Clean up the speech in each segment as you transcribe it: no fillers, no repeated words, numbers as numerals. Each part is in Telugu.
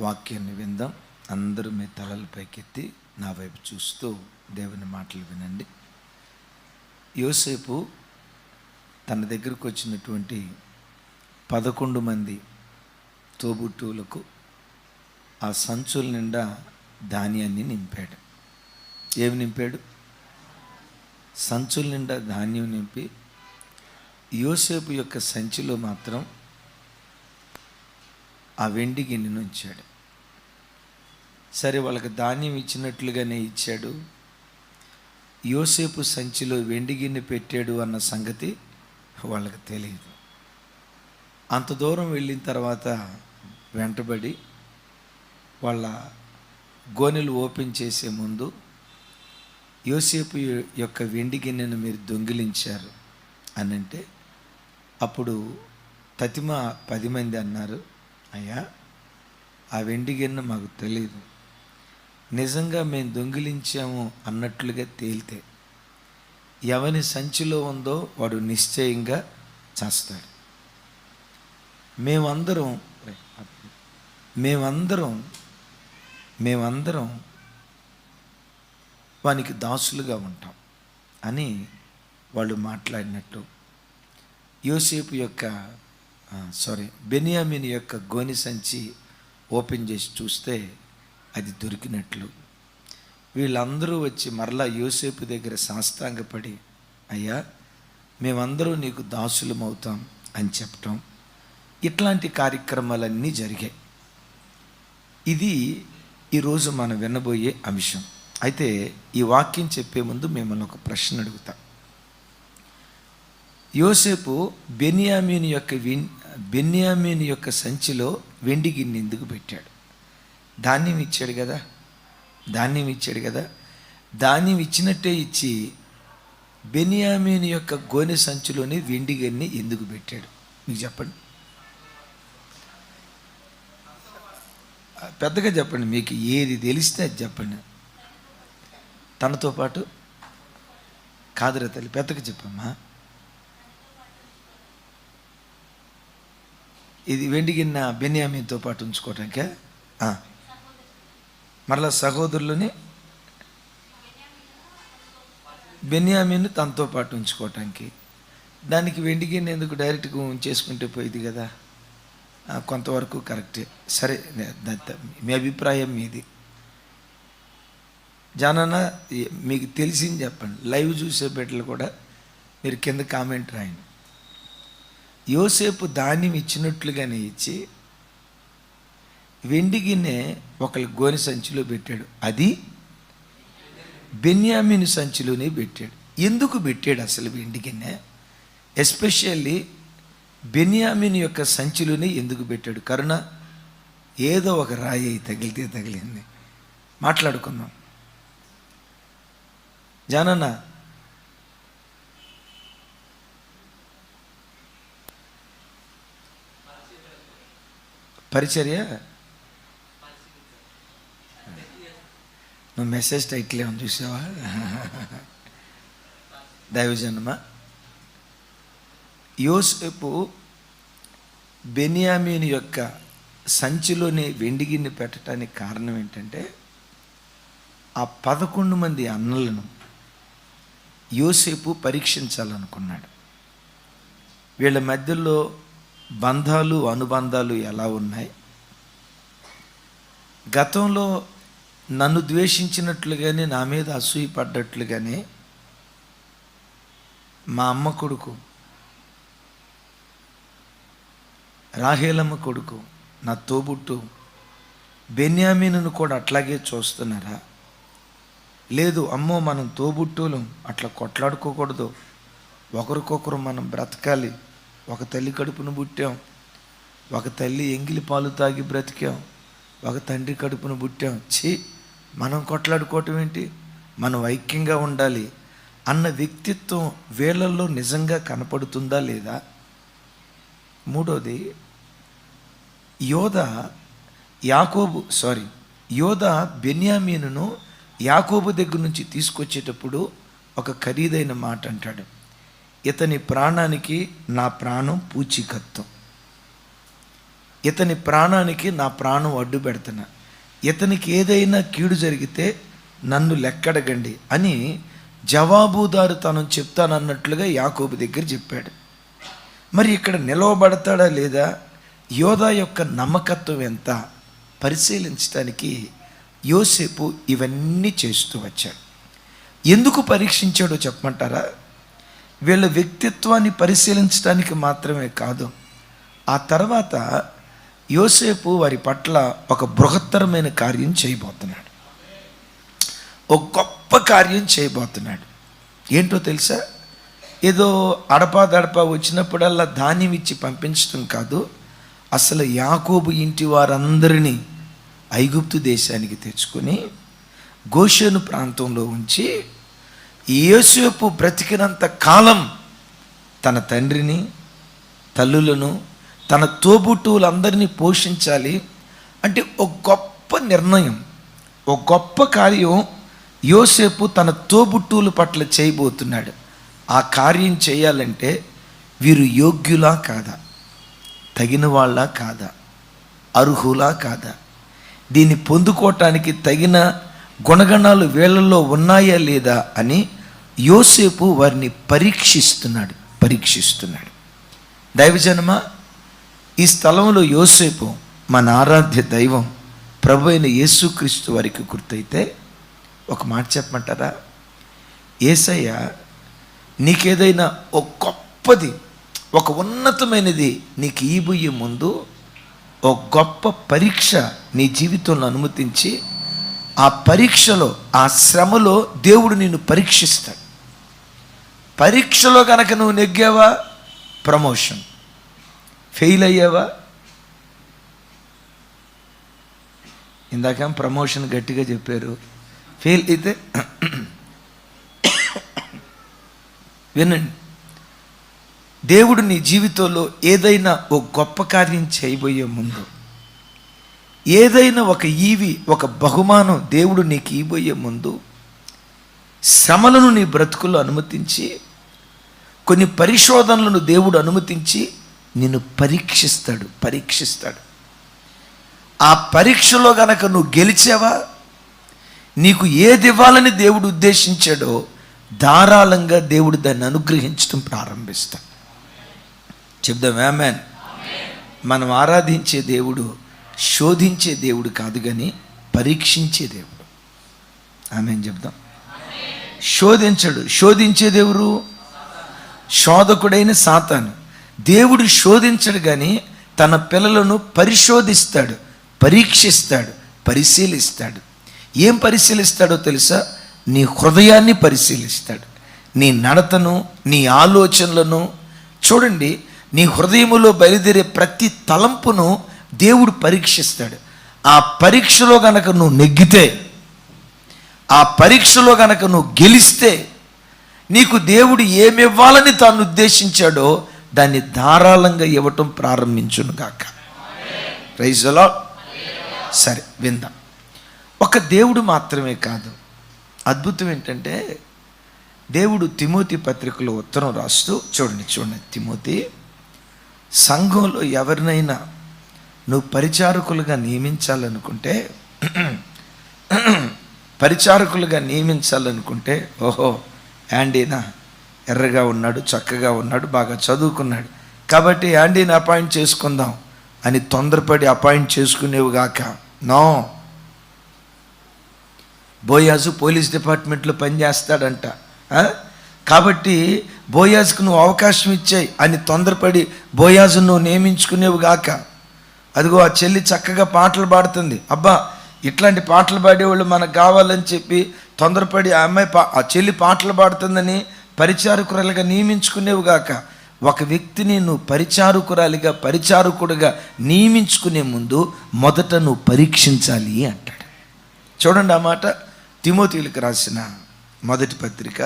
వాక్యాన్ని విందాం. అందరూ మీ తలలు పైకెత్తి నా వైపు చూస్తూ దేవుని మాటలు వినండి. యోసేపు తన దగ్గరకు వచ్చినటువంటి 11 మంది తోబుట్టువులకు ఆ సంచుల నిండా ధాన్యాన్ని నింపాడు. ఏమి నింపాడు? సంచుల నిండా ధాన్యం నింపి యోసేపు యొక్క సంచిలో మాత్రం ఆ వెండి గిన్నెను ఉంచాడు. సరే, వాళ్ళకి ధాన్యం ఇచ్చినట్లుగానే ఇచ్చాడు. యోసేపు సంచిలో వెండి గిన్నె పెట్టాడు అన్న సంగతి వాళ్ళకి తెలియదు. అంత దూరం వెళ్ళిన తర్వాత వెంటబడి వాళ్ళ గోనెలు ఓపెన్ చేసే ముందు యోసేపు యొక్క వెండి గిన్నెను మీరు దొంగిలించారు అని అంటే, అప్పుడు తతిమ 10 మంది అన్నారు, అయ్యా ఆ వెండి గిన్నె మాకు తెలియదు, నిజంగా మేము దొంగిలించాము అన్నట్లుగా తేలితే ఎవని సంచిలో ఉందో వాడు నిశ్చయంగా చేస్తాడు. మేమందరం వానికి దాసులుగా ఉంటాం అని వాళ్ళు మాట్లాడినట్టు బెన్యామీను యొక్క గోనె సంచి ఓపెన్ చేసి చూస్తే అది దొరికినట్లు. వీళ్ళందరూ వచ్చి మరలా యోసేపు దగ్గర సాష్టాంగపడి, అయ్యా మేమందరూ నీకు దాసులమవుతాం అని చెప్పటం, ఇట్లాంటి కార్యక్రమాలన్నీ జరిగాయి. ఇది ఈరోజు మనం వినబోయే అంశం. అయితే ఈ వాక్యం చెప్పే ముందు మిమ్మల్ని ఒక ప్రశ్న అడుగుతా. యోసేపు బెన్యామీను యొక్క సంచిలో వెండి గిన్నె ఎందుకు పెట్టాడు? ధాన్యం ఇచ్చాడు కదా. ధాన్యం ఇచ్చినట్టే ఇచ్చి బెన్యామీను యొక్క గోనె సంచిలోని వెండి గిన్నె ఎందుకు పెట్టాడు? మీకు చెప్పండి, పెద్దగా చెప్పండి. మీకు ఏది తెలిస్తే అది చెప్పండి. తనతో పాటు కాదురా తల్లి, పెద్దగా చెప్పమ్మా. ఇది వెండి గిన్నె బెన్యామీనుతో పాటు ఉంచుకోవటానికే? మరలా సహోదరులని బెన్యామీను తనతో పాటు ఉంచుకోవటానికి. దానికి వెండి గిన్నె ఎందుకు డైరెక్ట్గా ఉంచేసుకుంటే పోయింది కదా. కొంతవరకు కరెక్టే. సరే, మీ అభిప్రాయం మీది. జానన్న మీకు తెలిసింది చెప్పండి. లైవ్ చూసే బిడ్డలు కూడా మీరు కింద కామెంట్ రాయండి. యోసేపు ధాన్యం ఇచ్చినట్లుగానే ఇచ్చి వెండి గిన్నె ఒకళ్ళ గోనె సంచిలో పెట్టాడు. అది బెన్యామీను సంచిలోనే పెట్టాడు. ఎందుకు పెట్టాడు అసలు వెండి గిన్నె? ఎస్పెషల్లీ బెన్యామీను యొక్క సంచిలోనే ఎందుకు పెట్టాడు? కరుణ, ఏదో ఒక రాయి తగిలితే తగిలింది, మాట్లాడుకుందాం. జానన్న, పరిచర్య నువ్వు మెసేజ్ టైటిల్ ఏమని చూసావా? దైవజనమ, యోసేపు బెన్యామీను యొక్క సంచిలోనే వెండి గిన్నె పెట్టడానికి కారణం ఏంటంటే, ఆ 11 మంది అన్నలను యోసేపు పరీక్షించాలనుకున్నాడు. వీళ్ళ మధ్యలో బంధాలు అనుబంధాలు ఎలా ఉన్నాయి? గతంలో నన్ను ద్వేషించినట్లుగానే, నా మీద అసూయపడ్డట్లుగానే మా అమ్మ కొడుకు, రాహేలమ్మ కొడుకు, నా తోబుట్టు బెన్యామీనును కూడా అట్లాగే చూస్తున్నారా? లేదు, అమ్మో మనం తోబుట్టులు అట్లా కొట్లాడుకోకూడదు, ఒకరికొకరు మనం బ్రతకాలి, ఒక తల్లి కడుపును పుట్టాం, ఒక తల్లి ఎంగిలి పాలు తాగి బ్రతికాం, ఒక తండ్రి కడుపును పుట్టాం, మనం కొట్లాడుకోవటం ఏంటి, మనం ఐక్యంగా ఉండాలి అన్న వ్యక్తిత్వం వీళ్ళల్లో నిజంగా కనపడుతుందా లేదా? మూడోది, యోధ బెన్యామీనును యాకోబు దగ్గర నుంచి తీసుకొచ్చేటప్పుడు ఒక ఖరీదైన మాట అంటాడు, ఇతని ప్రాణానికి నా ప్రాణం పూచీకత్తు. ఇతని ప్రాణానికి నా ప్రాణం అడ్డు పెడుతున్నా, ఇతనికి ఏదైనా కీడు జరిగితే నన్ను లెక్కడగండి అని జవాబుదారు తను చెప్తానన్నట్లుగా యాకోబు దగ్గర చెప్పాడు. మరి ఇక్కడ నిలవబడతాడా లేదా, యోధా యొక్క నమ్మకత్వం ఎంత పరిశీలించడానికి యోసేపు ఇవన్నీ చేస్తూ వచ్చాడు. ఎందుకు పరీక్షించాడో చెప్పమంటారా? వీళ్ళ వ్యక్తిత్వాన్ని పరిశీలించడానికి మాత్రమే కాదు, ఆ తర్వాత యోసేపు వారి పట్ల ఒక బృహత్తరమైన కార్యం చేయబోతున్నాడు, ఒక గొప్ప కార్యం చేయబోతున్నాడు. ఏంటో తెలుసా? ఏదో అడపాదడపా వచ్చినప్పుడల్లా ధాన్యం ఇచ్చి పంపించడం కాదు, అసలు యాకోబు ఇంటి వారందరినీ ఐగుప్తు దేశానికి తెచ్చుకొని గోషేను ప్రాంతంలో ఉంచి యోసేపు బ్రతికినంత కాలం తన తండ్రిని, తల్లులను, తన తోబుట్టువులందరినీ పోషించాలి. అంటే ఒక గొప్ప నిర్ణయం, ఒక గొప్ప కార్యం యోసేపు తన తోబుట్టువుల పట్ల చేయబోతున్నాడు. ఆ కార్యం చేయాలంటే వీరు యోగ్యులా కాదా, తగిన వాళ్ళ కాదా, అర్హులా కాదా, దీన్ని పొందుకోవటానికి తగిన గుణగణాలు వీళ్ళల్లో ఉన్నాయా లేదా అని యోసేపు వారిని పరీక్షిస్తున్నాడు. దైవజనమా, ఈ స్థలంలో యోసేపు మన ఆరాధ్య దైవం ప్రభు అయిన యేసుక్రీస్తు వారికి గుర్తయితే ఒక మాట చెప్పమంటారా? యేసయ్య నీకేదైనా ఒక గొప్పది, ఒక ఉన్నతమైనది నీకు ఇయ్యబోయే ముందు ఒక గొప్ప పరీక్ష నీ జీవితంలో అనుమతించి, ఆ పరీక్షలో, ఆ శ్రమలో దేవుడు నిన్ను పరీక్షిస్తాడు. పరీక్షలో కనుక నువ్వు నెగ్గావా ప్రమోషన్, ఫెయిల్ అయ్యావా, ఇందాక ప్రమోషన్ గట్టిగా చెప్పారు, ఫెయిల్ అయితే వినండి, దేవుడు నీ జీవితంలో ఏదైనా ఒక గొప్ప కార్యం చేయబోయే ముందు, ఏదైనా ఒక ఒక బహుమానం దేవుడు నీకు ఇవ్వబోయే ముందు శ్రమలను నీ బ్రతుకుల్లో అనుమతించి, కొన్ని పరిశోధనలను దేవుడు అనుమతించి నిన్ను పరీక్షిస్తాడు. ఆ పరీక్షలో గనక నువ్వు గెలిచావా, నీకు ఏది ఇవ్వాలని దేవుడు ఉద్దేశించాడో ధారాళంగా దేవుడు దాన్ని అనుగ్రహించడం ప్రారంభిస్తాడు. చెప్దాం ఆమేన్. మనం ఆరాధించే దేవుడు శోధించే దేవుడు కాదు, కానీ పరీక్షించే దేవుడు. ఆమేన్ చెప్దాం. శోధించడు, శోధించే దేవుడు శోధకుడైన సాతాను. దేవుడు శోధించడు, కానీ తన పిల్లలను పరిశోధిస్తాడు, పరీక్షిస్తాడు, పరిశీలిస్తాడు. ఏం పరిశీలిస్తాడో తెలుసా? నీ హృదయాన్ని పరిశీలిస్తాడు, నీ నడతను, నీ ఆలోచనలను. చూడండి, నీ హృదయములో బయలుదేరే ప్రతి తలంపును దేవుడు పరీక్షిస్తాడు. ఆ పరీక్షలో గనక నువ్వు నెగ్గితే, ఆ పరీక్షలో గనక నువ్వు గెలిస్తే, నీకు దేవుడు ఏమివ్వాలని తాను ఉద్దేశించాడో దాన్ని ధారాళంగా ఇవ్వటం ప్రారంభించును గాక. Praise the Lord. సరే విందాం. ఒక దేవుడు మాత్రమే కాదు, అద్భుతం ఏంటంటే దేవుడు తిమోతి పత్రికలో ఉత్తరం రాస్తూ, చూడండి తిమోతి, సంఘంలో ఎవరినైనా నువ్వు పరిచారకులుగా నియమించాలనుకుంటే ఓహో యాండీనా ఎర్రగా ఉన్నాడు, చక్కగా ఉన్నాడు, బాగా చదువుకున్నాడు, కాబట్టి యాండీని అపాయింట్ చేసుకుందాం అని తొందరపడి అపాయింట్ చేసుకునేవుగాక. నో, బోయాజు పోలీస్ డిపార్ట్మెంట్లో పనిచేస్తాడంట, కాబట్టి బోయాజుకు నువ్వు అవకాశం ఇచ్చాయి అని తొందరపడి బోయాజు నువ్వు నియమించుకునేవుగాక. అదిగో ఆ చెల్లి చక్కగా పాటలు పాడుతుంది, అబ్బా ఇట్లాంటి పాటలు పాడేవాళ్ళు మనకు కావాలని చెప్పి తొందరపడి ఆ చెల్లి పాటలు పాడుతుందని పరిచారకురాలుగా నియమించుకునేవుగాక. ఒక వ్యక్తిని నువ్వు పరిచారకుడుగా నియమించుకునే ముందు మొదట నువ్వు పరీక్షించాలి అంటాడు. చూడండి ఆ మాట, తిమోతిలకు రాసిన మొదటి పత్రిక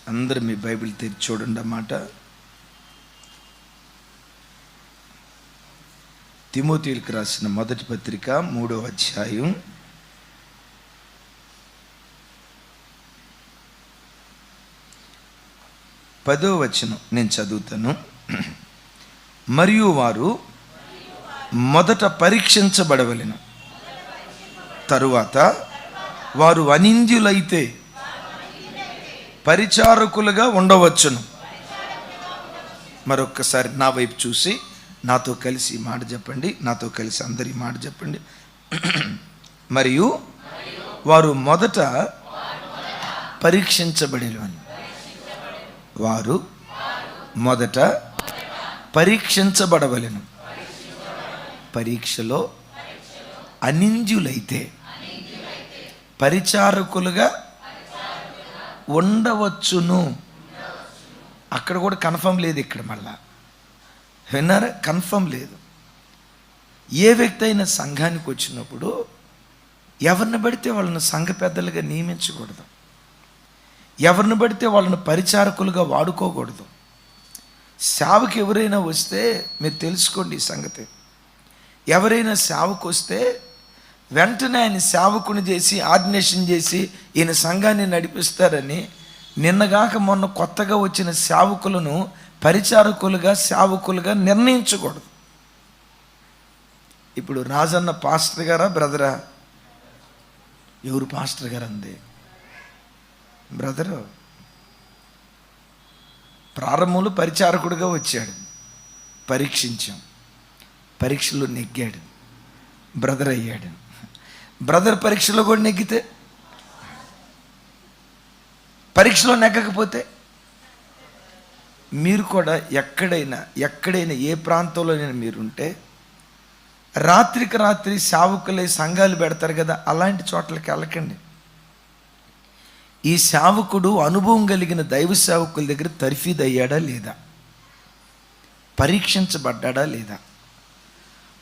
1 అందరూ మీ బైబిల్ తెరిచి చూడండి అన్నమాట. తిమోతిలకు రాసిన మొదటి పత్రిక 3వ అధ్యాయం 10వ వచనం నేను చదువుతాను. మరియు వారు మొదట పరీక్షించబడవలెను, తరువాత వారు అనింద్యులైతే పరిచారకులుగా ఉండవచ్చును. మరొక్కసారి నా వైపు చూసి నాతో కలిసి మాట చెప్పండి, నాతో కలిసి అందరి మాట చెప్పండి. మరియు వారు మొదట పరీక్షించబడేవారు. వారు మొదట పరీక్షించబడవలెను. పరీక్షలో అనింద్యులైతే పరిచారకులుగా ఉండవచ్చును. అక్కడ కూడా కన్ఫర్మ్ లేదు. ఇక్కడ మళ్ళా విన్నారా? కన్ఫర్మ్ లేదు. ఏ వ్యక్తి అయినా సంఘానికి వచ్చినప్పుడు ఎవరిని పడితే వాళ్ళని సంఘ పెద్దలుగా నియమించకూడదు, ఎవరిని పడితే వాళ్ళని పరిచారకులుగా వాడుకోకూడదు. సేవకు ఎవరైనా వస్తే మీరు తెలుసుకోండి ఈ సంగతి. ఎవరైనా సేవకు వస్తే వెంటనే ఆయన సేవకుని చేసి ఆర్డినేషన్ చేసి ఈయన సంఘాన్ని నడిపిస్తారని నిన్నగాక మొన్న కొత్తగా వచ్చిన సేవకులను పరిచారకులుగా సేవకులుగా నిర్ణయించకూడదు. ఇప్పుడు రాజన్న పాస్టర్ గారా బ్రదరా? ఎవరు పాస్టర్ గారు అంది? బ్రదరు. ప్రారంభంలో పరిచారకుడిగా వచ్చాడు, పరీక్షించాం, పరీక్షలో నెగ్గాడు, బ్రదర్ అయ్యాడు. బ్రదర్ పరీక్షలో కూడా నెగ్గితే, పరీక్షలో నెగ్గకపోతే మీరు కూడా ఎక్కడైనా ఏ ప్రాంతంలోనైనా మీరుంటే రాత్రికి రాత్రి సేవకులై సంఘాలు పెడతారు కదా, అలాంటి చోట్లకి వెళ్ళకండి. ఈ సేవకుడు అనుభవం కలిగిన దైవ సేవకుల దగ్గర తర్ఫీదు అయ్యాడా లేదా, పరీక్షించబడ్డాడా లేదా,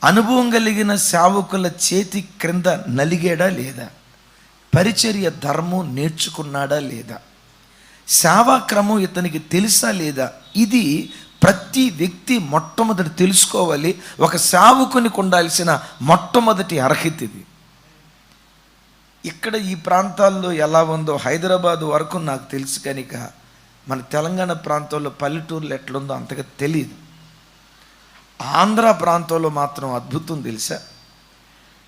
అనుభవం కలిగిన సేవకుల చేతి క్రింద నలిగాడా లేదా, పరిచర్య ధర్మం నేర్చుకున్నాడా లేదా, సేవాక్రమం ఇతనికి తెలుసా లేదా, ఇది ప్రతి వ్యక్తి మొట్టమొదటి తెలుసుకోవాలి. ఒక సేవకునికి ఉండాల్సిన మొట్టమొదటి అర్హత ఇది. ఇక్కడ ఈ ప్రాంతాల్లో ఎలా ఉందో హైదరాబాద్ వరకు నాకు తెలుసు, కనుక మన తెలంగాణ ప్రాంతంలో పల్లెటూర్లు ఎట్లుందో అంతగా తెలియదు. ఆంధ్ర ప్రాంతంలో మాత్రం అద్భుతం తెలుసా.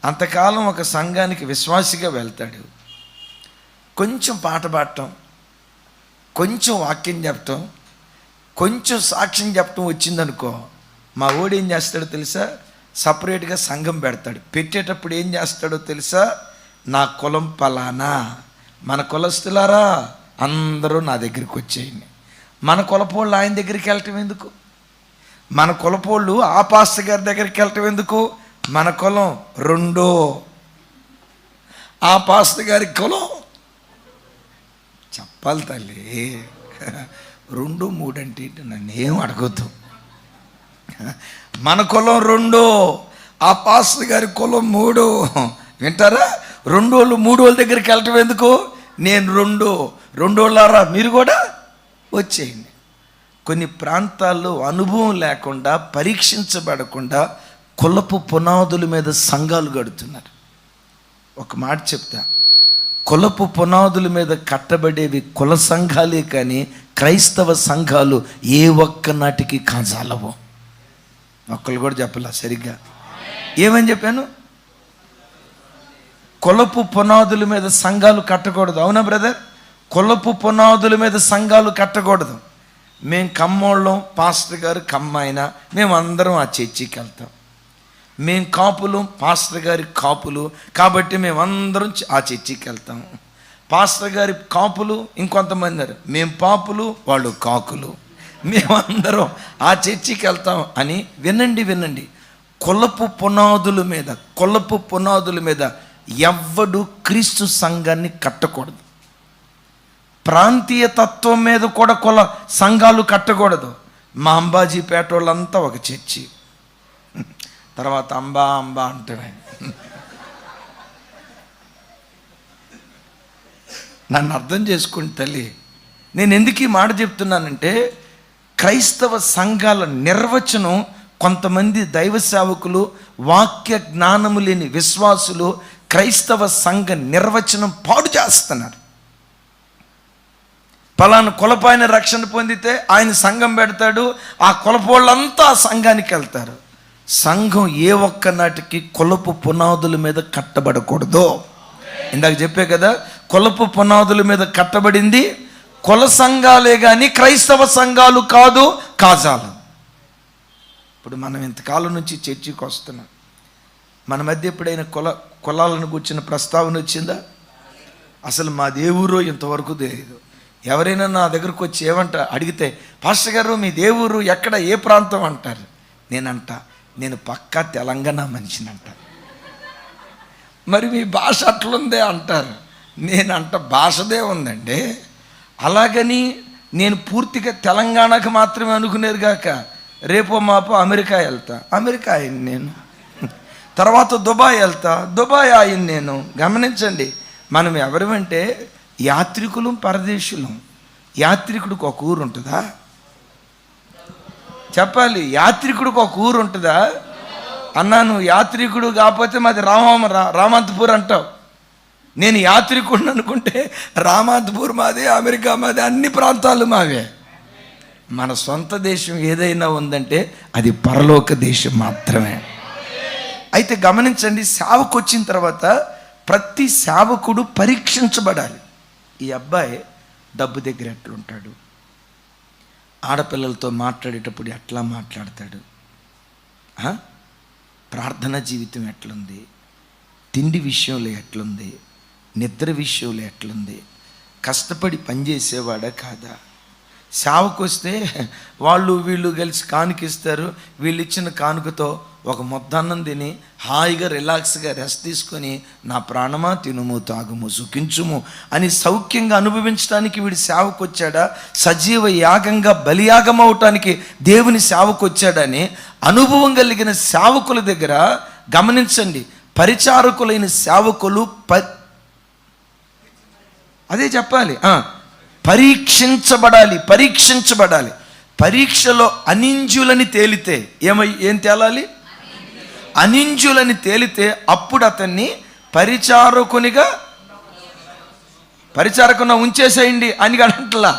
అంతకాలం ఒక సంఘానికి విశ్వాసిగా వెళ్తాడు, కొంచెం పాట పాడటం, కొంచెం వాక్యం చెప్పటం, కొంచెం సాక్ష్యం చెప్పటం వచ్చిందనుకో, మా ఓడు ఏం చేస్తాడో తెలుసా, సపరేట్గా సంఘం పెడతాడు. పెట్టేటప్పుడు ఏం చేస్తాడో తెలుసా, నా కులం పలానా, మన కులస్తులారా అందరూ నా దగ్గరికి వచ్చేయండి. మన కులపోళ్ళు ఆయన దగ్గరికి వెళ్ళటం ఎందుకు, మన కులపోళ్ళు ఆ పాస్టర్ గారి దగ్గరికి వెళ్ళటం ఎందుకు, మన కులం రెండో, ఆ పాస్టర్ గారి కులం చెప్పాలి తల్లి. 2, 3 అంటే నన్ను ఏం అడగొద్దు. మన కులం 2, ఆ పాస్టర్ గారి కులం 3. వింటారా? 2 వాళ్ళు 3 వాళ్ళ దగ్గరికి వెళ్ళటం ఎందుకు, నేను 2 వాళ్ళారా మీరు కూడా వచ్చేయండి. కొన్ని ప్రాంతాల్లో అనుభవం లేకుండా పరీక్షించబడకుండా కులపు పునాదుల మీద సంఘాలు కడుతున్నారు. ఒక మాట చెప్తా, కులపు పునాదుల మీద కట్టబడేవి కుల సంఘాలే కానీ క్రైస్తవ సంఘాలు ఏ ఒక్క నాటికి కాజాలవో. ఒక్కళ్ళు కూడా చెప్పలా సరిగ్గా. ఏమని చెప్పాను? కులపు పునాదుల మీద సంఘాలు కట్టకూడదు. అవునా బ్రదర్? కులపు పునాదుల మీద సంఘాలు కట్టకూడదు. మేము కమ్మోళ్ళం, పాస్టర్ గారు కమ్మాయినా మేమందరం ఆ చర్చికి వెళ్తాం. మేము కాపులు, పాస్టర్ గారి కాపులు కాబట్టి మేమందరం ఆ చర్చికి వెళ్తాం. పాస్టర్ గారి కాపులు ఇంకొంతమంది, మేము పాపులు, వాళ్ళు కాకులు, మేమందరం ఆ చర్చికి వెళ్తాం అని. వినండి, కులపు పునాదుల మీద ఎవ్వడు క్రీస్తు సంఘాన్ని కట్టకూడదు. ప్రాంతీయ తత్వం మీద కూడా కుల సంఘాలు కట్టకూడదు. మా అంబాజీపేట వాళ్ళంతా ఒక చర్చి, తర్వాత అంబా అంటాడు ఆయన. నన్ను అర్థం చేసుకుని తల్లి, నేను ఎందుకు ఈ మాట చెప్తున్నానంటే, క్రైస్తవ సంఘాల నిర్వచనం కొంతమంది దైవ సేవకులు, వాక్య జ్ఞానము లేని విశ్వాసులు క్రైస్తవ సంఘ నిర్వచనం పాడు చేస్తున్నారు. పలానా కులపాయన రక్షణ పొందితే ఆయన సంఘం పెడతాడు, ఆ కులపోళ్ళంతా ఆ సంఘానికి వెళ్తారు. సంఘం ఏ ఒక్క నాటికి కులపు పునాదుల మీద కట్టబడకూడదు. ఇందాక చెప్పే కదా, కులపు పునాదుల మీద కట్టబడింది కుల సంఘాలే కానీ క్రైస్తవ సంఘాలు కాదు, కాజాలు. ఇప్పుడు మనం ఇంతకాలం నుంచి చర్చికి వస్తున్నాం, మన మధ్య ఎప్పుడైనా కులాలను కూర్చున్న ప్రస్తావన వచ్చిందా? అసలు మా దేవురో ఇంతవరకు తెలియదు. ఎవరైనా నా దగ్గరకు వచ్చి అడిగితే, పాస్టర్ గారు మీ దేవురు ఎక్కడ, ఏ ప్రాంతం అంటారు. నేను పక్కా తెలంగాణ మనిషినంట. మరి మీ భాష అట్లుందే అంటారు. భాషదే ఉందండి. అలాగని నేను పూర్తిగా తెలంగాణకు మాత్రమే అనుకునేది కాక, రేపో మాపో అమెరికా వెళ్తా, అమెరికా అయింది నేను. తర్వాత దుబాయ్ వెళ్తా, దుబాయ్ అయింది నేను. గమనించండి, మనం ఎవరమంటే యాత్రికులం, పరదేశులం. యాత్రికుడికి ఒక ఊరు ఉంటుందా? చెప్పాలి, యాత్రికుడికి ఒక ఊరు ఉంటుందా? నువ్వు యాత్రికుడు కాకపోతే మాది రామంతపూర్ అంటావు. నేను యాత్రికుడిని అనుకుంటే రామంతపూర్ మాది, అమెరికా మాది, అన్ని ప్రాంతాలు మావే. మన సొంత దేశం ఏదైనా ఉందంటే అది పరలోక దేశం మాత్రమే. అయితే గమనించండి, సేవకు వచ్చిన తర్వాత ప్రతి సేవకుడు పరీక్షించబడాలి. ఈ అబ్బాయి డబ్బు దగ్గర ఎట్లుంటాడు, ఆడపిల్లలతో మాట్లాడేటప్పుడు ఎట్లా మాట్లాడతాడు, ప్రార్థన జీవితం ఎట్లుంది, తిండి విషయంలో ఎట్లుంది, నిద్ర విషయంలో ఎట్లుంది, కష్టపడి పనిచేసేవాడా కాదా. సేవకు వస్తే వాళ్ళు వీళ్ళు కలిసి కానుకిస్తారు. వీళ్ళు ఇచ్చిన కానుకతో ఒక మొద్దన్నం తిని హాయిగా రిలాక్స్గా రెస్ట్ తీసుకొని, నా ప్రాణమా తినుము తాగుము సుఖించుము అని సౌఖ్యంగా అనుభవించడానికి వీడు సేవకు వచ్చాడా, సజీవ యాగంగా బలియాగం అవటానికి దేవుని సేవకు వచ్చాడని అనుభవం కలిగిన సేవకుల దగ్గర గమనించండి, పరిచారకులైన సేవకులు అదే చెప్పాలి, పరీక్షించబడాలి. పరీక్షలో అనింజులని తేలితే ఏం తేలాలి? అనింజులని తేలితే అప్పుడు అతన్ని పరిచారకునిగా ఉంచేసేయండి అని అంటలా.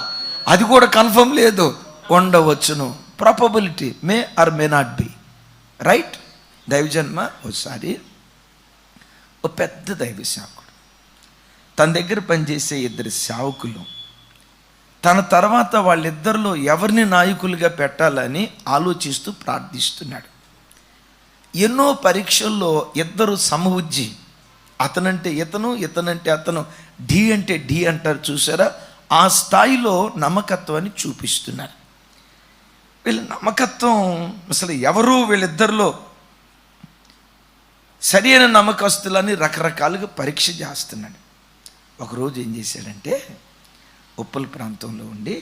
అది కూడా కన్ఫర్మ్ లేదు, ఉండవచ్చును. Probability may or may not be. Right? దైవజన్మ ఒకసారి ఓ పెద్ద దైవ సేవకుడు, తన దగ్గర పనిచేసే ఇద్దరు సేవకులు, తన తర్వాత వాళ్ళిద్దరిలో ఎవరిని నాయకులుగా పెట్టాలని ఆలోచిస్తూ ప్రార్థిస్తున్నాడు. ఎన్నో పరీక్షల్లో ఇద్దరు సమవుజ్జి, అతనంటే ఇతనంటే అతను, డి అంటే డి అంటారు చూసారా, ఆ స్థాయిలో నమ్మకత్వాన్ని చూపిస్తున్నారు. వీళ్ళ నమ్మకత్వం అసలు ఎవరు, వీళ్ళిద్దరిలో సరి అయిన నమ్మకస్తులని రకరకాలుగా పరీక్ష చేస్తున్నాడు. ఒకరోజు ఏం చేశాడంటే, ఉప్పల్ ప్రాంతంలో ఉండి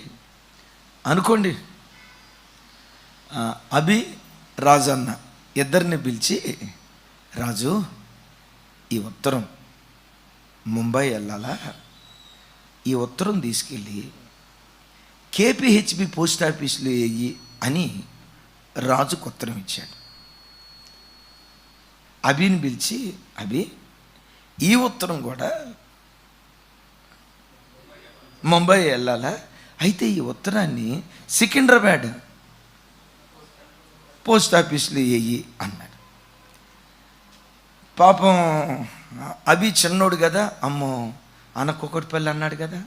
అనుకోండి, అభి రాజన్న ఇద్దరిని పిలిచి, రాజు ఈ ఉత్తరం ముంబై వెళ్ళాలా, ఈ ఉత్తరం తీసుకెళ్ళి కేపీహెచ్బి పోస్ట్ ఆఫీసులో వేయి అని రాజుకు ఉత్తరం ఇచ్చాడు. అభిని పిలిచి, అభి ఈ ఉత్తరం కూడా ముంబై వెళ్ళాలా, అయితే ఈ ఉత్తరాన్ని సికింద్రాబాద్ పోస్ట్ ఆఫీసులో వేయి అన్నాడు. పాపం అభి చిన్నోడు కదా, అమ్మో అన్న కూకట్పల్లి అన్నాడు కదా,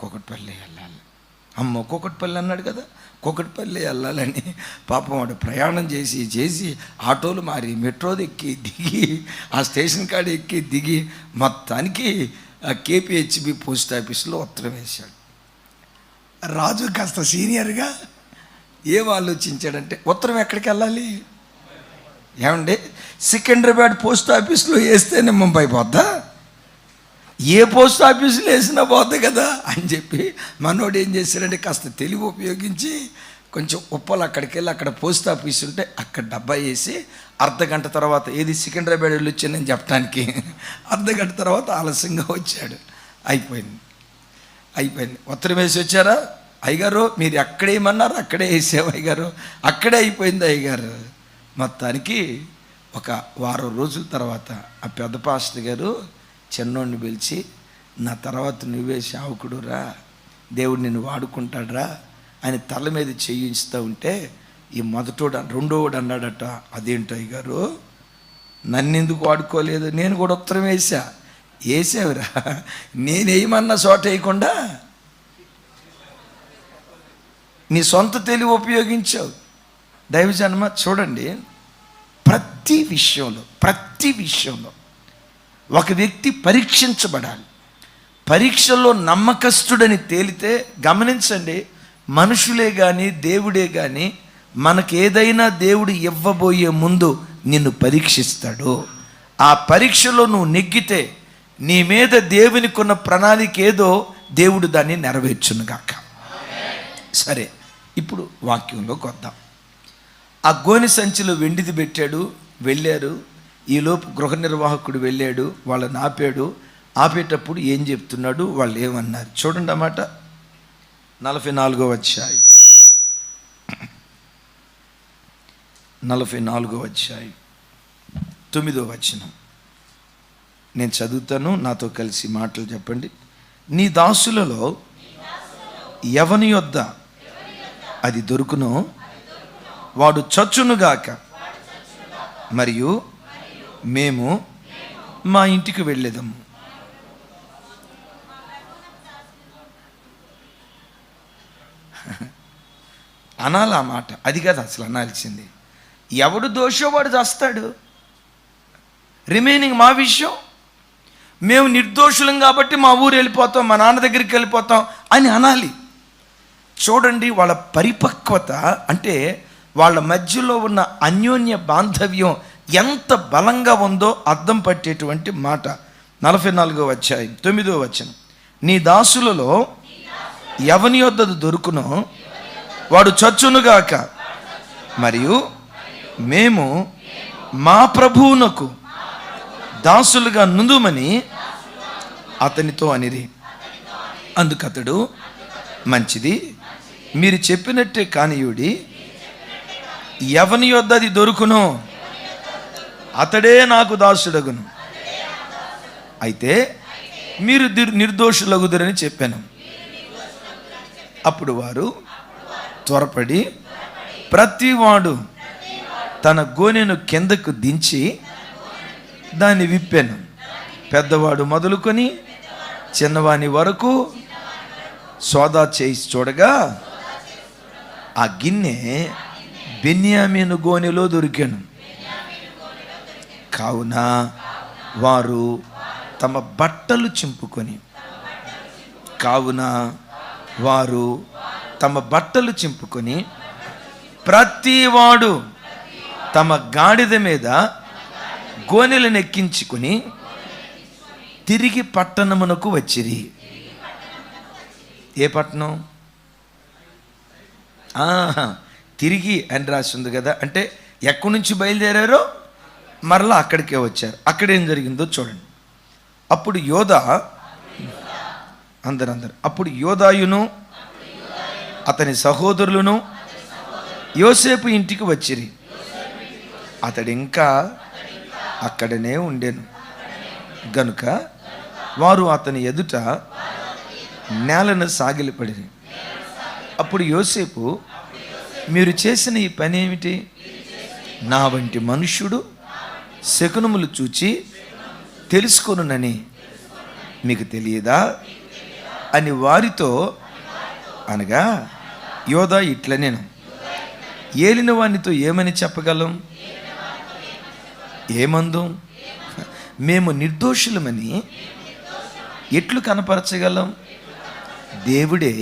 కూకట్పల్లి వెళ్ళాలి, అమ్మో కూకట్పల్లి అన్నాడు కదా, కూకట్పల్లి వెళ్ళాలని పాపం వాడు ప్రయాణం చేసి ఆటోలు మారి మెట్రోది ఎక్కి దిగి ఆ స్టేషన్ కాడ ఎక్కి దిగి మొత్తానికి కేపీహెచ్బి పోస్ట్ ఆఫీసులో ఉత్తరం వేశాడు. రాజు కాస్త సీనియర్గా ఏం ఆలోచించాడంటే, ఉత్తరం ఎక్కడికి వెళ్ళాలి, ఏమండి సికింద్రాబాద్ పోస్ట్ ఆఫీసులో వేస్తేనే ముంబై పోద్దా, ఏ పోస్ట్ ఆఫీసులో వేసినా పోద్ది కదా అని చెప్పి మనోడు ఏం చేశాడంటే, కాస్త తెలివి ఉపయోగించి కొంచెం ఉప్పలు అక్కడికి వెళ్ళి అక్కడ పోస్ట్ ఆఫీస్ ఉంటే అక్కడ డబ్బా వేసి అర్ధగంట తర్వాత ఏది సికింద్రాబాద్ వెళ్ళి వచ్చానని చెప్పడానికి అర్ధగంట తర్వాత ఆలస్యంగా వచ్చాడు. అయిపోయింది. ఉత్తరం వేసి వచ్చారా అయ్యగారు, మీరు ఎక్కడేమన్నారు అక్కడే వేసావు అయ్యగారు, అక్కడే అయిపోయింది అయ్యగారు. మొత్తానికి ఒక వారం రోజుల తర్వాత ఆ పెద్ద పాస్టర్ గారు చిన్నోడిని పిలిచి, నా తర్వాత నువ్వే సేవకుడు రా, దేవుడు నిన్ను వాడుకుంటాడ్రా అని తల మీద చేయిస్తూ ఉంటే ఈ రెండోడు అన్నాడట, అదేంటో అయ్యగారు నన్నెందుకు వాడుకోలేదు? నేను కూడా ఉత్తరం వేసావురా, నేనేమన్నా చోట వేయకుండా నీ సొంత తెలివి ఉపయోగించావు. దైవజన్మ చూడండి, ప్రతి విషయంలో ఒక వ్యక్తి పరీక్షించబడాలి. పరీక్షలో నమ్మకస్తుడని తేలితే, గమనించండి, మనుషులే కానీ దేవుడే కానీ మనకేదైనా దేవుడు ఇవ్వబోయే ముందు నిన్ను పరీక్షిస్తాడు. ఆ పరీక్షలో నువ్వు నెగ్గితే నీ మీద దేవునికి ఉన్న ప్రణాళిక ఏదో దేవుడు దాన్ని నెరవేర్చునుగాక. సరే, ఇప్పుడు వాక్యంలోకి వద్దాం. ఆ గోనె సంచిలో వెండిది పెట్టాడు, వెళ్ళారు. ఈలోపు గృహ నిర్వాహకుడు వెళ్ళాడు, వాళ్ళని ఆపాడు. ఆపేటప్పుడు ఏం చెప్తున్నాడు, వాళ్ళు ఏమన్నారు చూడండి. అన్నమాట 44వ అధ్యాయం 9వ వచనం నేను చదువుతాను, నాతో కలిసి మాటలు చెప్పండి. నీ దాసులలో ఎవని యొద్ద అది దొరుకునో వాడు చచ్చునుగాక, మరియు మేము మా ఇంటికి వెళ్ళేదము. అనాలి ఆ మాట, అది కాదు అసలు అనాల్సింది. ఎవడు దోషో వాడు చేస్తాడు. రిమైనింగ్ మా విషయం, మేము నిర్దోషులం కాబట్టి మా ఊరు వెళ్ళిపోతాం, మా నాన్న దగ్గరికి వెళ్ళిపోతాం అని అనాలి. చూడండి, వాళ్ళ పరిపక్వత అంటే వాళ్ళ మధ్యలో ఉన్న అన్యోన్య బాంధవ్యం ఎంత బలంగా ఉందో అర్థం పట్టేటువంటి మాట. 44వ అధ్యాయం 9వ వచనం, నీ దాసులలో ఎవని యొద్ద దొరుకునో వాడు చచ్చునుగాక, మరియు మేము మా ప్రభువునకు దాసులుగా నుందుమని అతనితో అనిరి. అందుకతడు, మంచిది, మీరు చెప్పినట్టే కానియుడి, ఎవని యొద్ద అది దొరుకునో అతడే నాకు దాసుడగును. అయితే మీరు నిర్దోషులగుదురని చెప్పాను. అప్పుడు వారు త్వరపడి ప్రతివాడు తన గోనెను కిందకు దించి దాన్ని విప్పాను. పెద్దవాడు మొదలుకొని చిన్నవాని వరకు సోదా చేసి చూడగా ఆ గిన్నె బెన్యామీను గోనెలో దొరికాను. కావున వారు తమ బట్టలు చింపుకొని ప్రతివాడు తమ గాడిద మీద గోనెలను ఎక్కించుకొని తిరిగి పట్టణమునకు వచ్చిరి. ఏ పట్టణం? తిరిగి అని రాసి ఉంది కదా, అంటే ఎక్కడి నుంచి బయలుదేరారో మరలా అక్కడికే వచ్చారు. అక్కడేం జరిగిందో చూడండి. అప్పుడు అప్పుడు యోదాయును అతని సహోదరులను యోసేపు ఇంటికి వచ్చిరి. అతడు ఇంకా అక్కడనే ఉండెను గనుక వారు అతని ఎదుట నేలను సాగిలపడిరి. అప్పుడు యోసేపు, మీరు చేసిన ఈ పని ఏమిటి? నా వంటి మనుష్యుడు శకునములు చూచి తెలుసుకొనునని మీకు తెలియదా అని వారితో అనగా, యోదా ఇట్ల నేను ఏలిన వానితో ఏమని చెప్పగలం? ఏమందు? మేము నిర్దోషులమని ఎట్లు కనపరచగలం? దేవుడే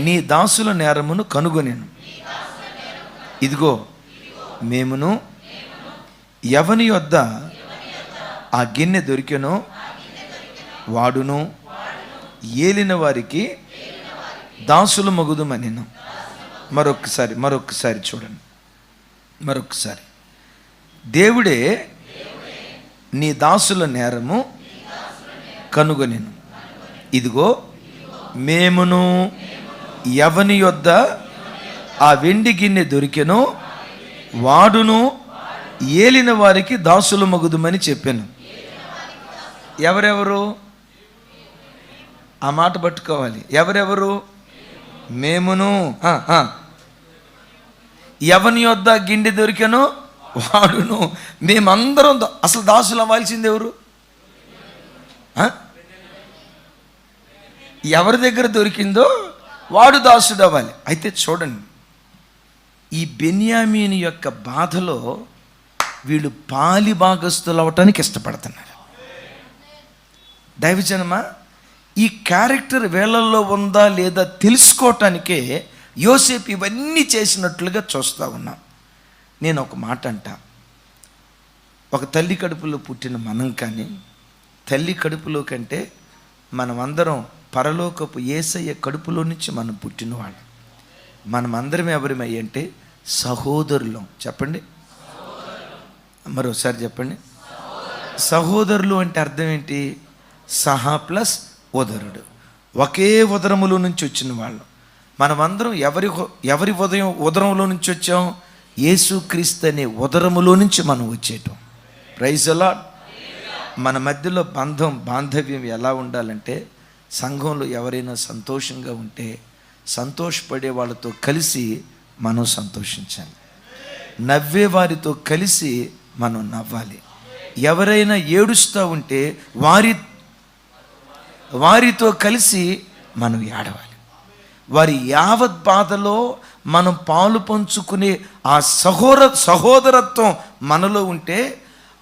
నీ దాసుల నేరమును కనుగొనెను. ఇదిగో మేమును ఎవని యొద్ద ఆ గిన్నె దొరికెనో వాడును ఏలిన వారికి దాసులు మగుదుమనెను. మరొకసారి చూడండి. మరొకసారి, దేవుడే నీ దాసుల నేరము కనుగొనెను. ఇదిగో మేమును ఎవని యొద్ద ఆ వెండి గిన్నె దొరికెనో వాడును ఏలిన వారికి దాసులు మగుదుమని చెప్పాను. ఎవరెవరు? ఆ మాట పట్టుకోవాలి. ఎవరెవరు? మేమును. ఎవని యొద్ద గిండి దొరికెనో వాడును. మేమందరం అసలు దాసులు అవ్వాల్సింది ఎవరు? ఎవరి దగ్గర దొరికిందో వాడు దాసుడు అవ్వాలి. అయితే చూడండి, ఈ బెన్యామీను యొక్క బాధలో వీళ్ళు పాలి భాగస్తులు అవటానికి ఇష్టపడుతున్నారు. దైవజనమా, ఈ క్యారెక్టర్ వీళ్ళల్లో ఉందా లేదా తెలుసుకోవటానికే యోసేపు ఇవన్నీ చేసినట్లుగా చూస్తూ ఉన్నాం. నేను ఒక మాట అంటా, ఒక తల్లి కడుపులో పుట్టిన మనం కానీ, తల్లి కడుపులో కంటే మనమందరం పరలోకపు యేసయ్య కడుపులో నుంచి మనం పుట్టినవాళ్ళు. మనమందరం ఎవరిమై అంటే సహోదరులం. చెప్పండి, మరోసారి చెప్పండి. సహోదరులు అంటే అర్థం ఏంటి? సహా ప్లస్ ఉదరుడు, ఒకే ఉదరములో నుంచి వచ్చిన వాళ్ళు. మనమందరం ఎవరి ఉదరంలో నుంచి వచ్చాం? యేసుక్రీస్తు అనే ఉదరములో నుంచి మనం వచ్చేయటం. Praise the lord. మన మధ్యలో బాంధవ్యం ఎలా ఉండాలంటే, సంఘంలో ఎవరైనా సంతోషంగా ఉంటే సంతోషపడే వాళ్ళతో కలిసి మనం సంతోషించాలి, నవ్వే వారితో కలిసి మనం నవ్వాలి. ఎవరైనా ఏడుస్తూ ఉంటే వారితో కలిసి మనం ఏడవాలి. వారి యావత్ బాధలో మనం పాలు పంచుకునే ఆ సహోదరత్వం మనలో ఉంటే,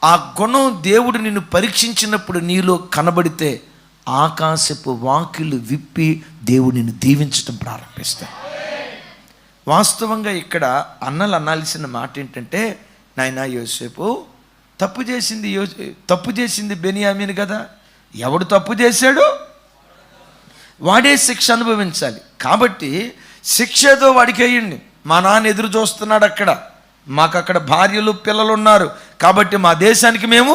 ఆ గుణం దేవుడు నిన్ను పరీక్షించినప్పుడు నీలో కనబడితే ఆకాశపు వాకిలు విప్పి దేవుడు నిన్ను దీవించడం ప్రారంభిస్తాడు. వాస్తవంగా ఇక్కడ అన్నలు అనాల్సిన మాట ఏంటంటే, నాయనా యోసేపు, తప్పు చేసింది బెన్యామీను కదా. ఎవడు తప్పు చేశాడు వాడే శిక్ష అనుభవించాలి. కాబట్టి శిక్ష ఏదో వాడికి వేయండి. మా నాన్న ఎదురు చూస్తున్నాడు, మాకు అక్కడ భార్యలు పిల్లలు ఉన్నారు, కాబట్టి మా దేశానికి మేము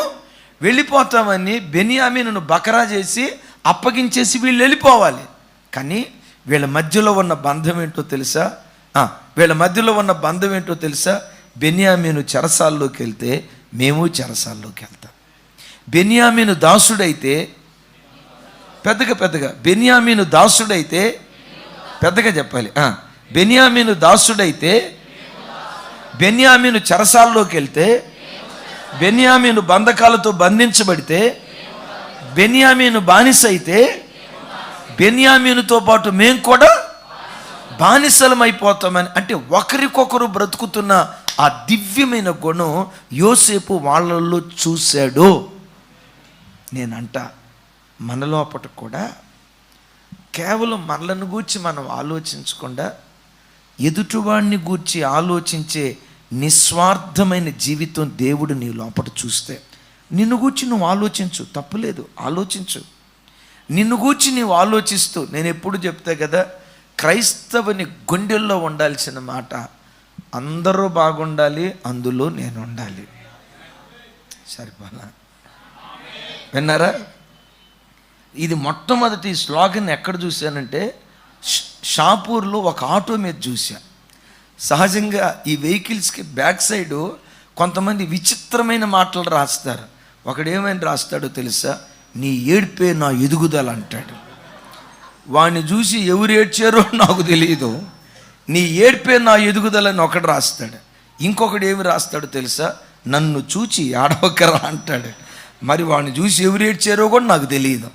వెళ్ళిపోతామని బెన్యామీనును బకరా చేసి అప్పగించేసి వీళ్ళు వెళ్ళిపోవాలి. కానీ వీళ్ళ మధ్యలో ఉన్న బంధం ఏంటో తెలుసా? బెన్యామీను చెరసాల్లోకి వెళ్తే మేము చెరసాల్లోకి వెళ్తాం. బెన్యామీను దాసుడైతే పెద్దగా బెన్యామీను దాసుడైతే పెద్దగా చెప్పాలి. బెన్యామీను దాసుడైతే, బెన్యామీను చెరసాల్లోకి వెళ్తే, బెన్యామీను బంధకాలతో బంధించబడితే, బెన్యామీను బానిస అయితే, బెన్యామీనుతో పాటు మేము కూడా బానిసలం అయిపోతామని, అంటే ఒకరికొకరు బ్రతుకుతున్న ఆ దివ్యమైన గుణం యోసేపు వాళ్ళల్లో చూశాడు. నేనంట మనలోపట కూడా కేవలం మనలను గూర్చి మనం ఆలోచించకుండా ఎదుటివాడిని గూర్చి ఆలోచించే నిస్వార్థమైన జీవితం దేవుడు నీ లోపల చూస్తే, నిన్ను గూర్చి నువ్వు ఆలోచించు, తప్పులేదు, ఆలోచించు. నిన్ను గూర్చి నీవు ఆలోచిస్తూ, నేను ఎప్పుడు చెప్తా కదా, క్రైస్తవుని గుండెల్లో ఉండాల్సిన మాట, అందరూ బాగుండాలి, అందులో నేను ఉండాలి. సరిపోనా? విన్నారా? ఇది మొట్టమొదటి స్లోగన్ ఎక్కడ చూశానంటే, షాపూర్లో ఒక ఆటో మీద చూసా. సహజంగా ఈ వెహికల్స్కి బ్యాక్ సైడు కొంతమంది విచిత్రమైన మాటలు రాస్తారు. ఒకడేమైనా రాస్తాడో తెలుసా? నీ ఏడ్పే నా ఎదుగుదల అంటాడు. వాడిని చూసి ఎవరు ఏడ్చారో నాకు తెలియదు. నీ ఏడ్పే నా ఎదుగుదలని ఒకడు రాస్తాడు. ఇంకొకడు ఏమి రాస్తాడో తెలుసా? నన్ను చూచి ఆడవకరా అంటాడు. మరి వాడిని చూసి ఎవరు ఏడ్చారో కూడా నాకు తెలియదు.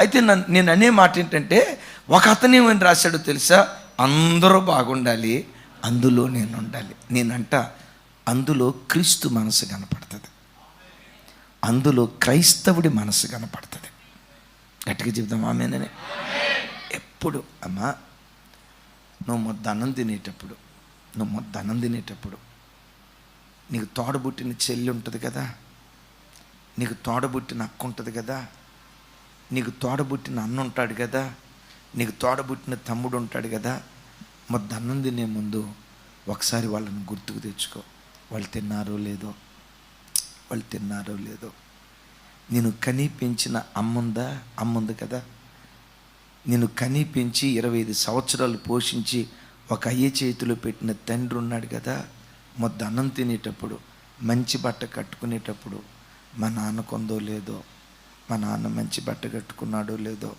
అయితే నేను అనే మాట ఏంటంటే, ఒక అతను ఏమని రాశాడో తెలుసా? అందరూ బాగుండాలి, అందులో నేను ఉండాలి. నేనంట అందులో క్రీస్తు మనసు కనపడుతుంది, అందులో క్రైస్తవుడి మనసు కనపడుతుంది. గట్టిగా చెప్తాం ఆమేనని. ఎప్పుడు అమ్మా, నువ్వు మొద్ద అన్నం తినేటప్పుడు నీకు తోడబుట్టిన చెల్లి ఉంటుంది కదా, నీకు తోడబుట్టిన అక్క ఉంటుంది కదా, నీకు తోడబుట్టిన అన్న ఉంటాడు కదా, నీకు తోడబుట్టిన తమ్ముడు ఉంటాడు కదా. మొద్ద అన్నం తినే ముందు ఒకసారి వాళ్ళని గుర్తుకు తెచ్చుకో. వాళ్ళు తిన్నారో లేదో. నేను కనీ పెంచిన అమ్ముంది కదా, నేను కనీ పెంచి 25 సంవత్సరాలు పోషించి ఒక అయ్య చేతిలో పెట్టిన తండ్రి ఉన్నాడు కదా. మొద్ద అన్నం తినేటప్పుడు, మంచి బట్ట కట్టుకునేటప్పుడు, మా నాన్న కొందో లేదో, మా నాన్న మంచి బట్ట కట్టుకున్నాడో లేదో,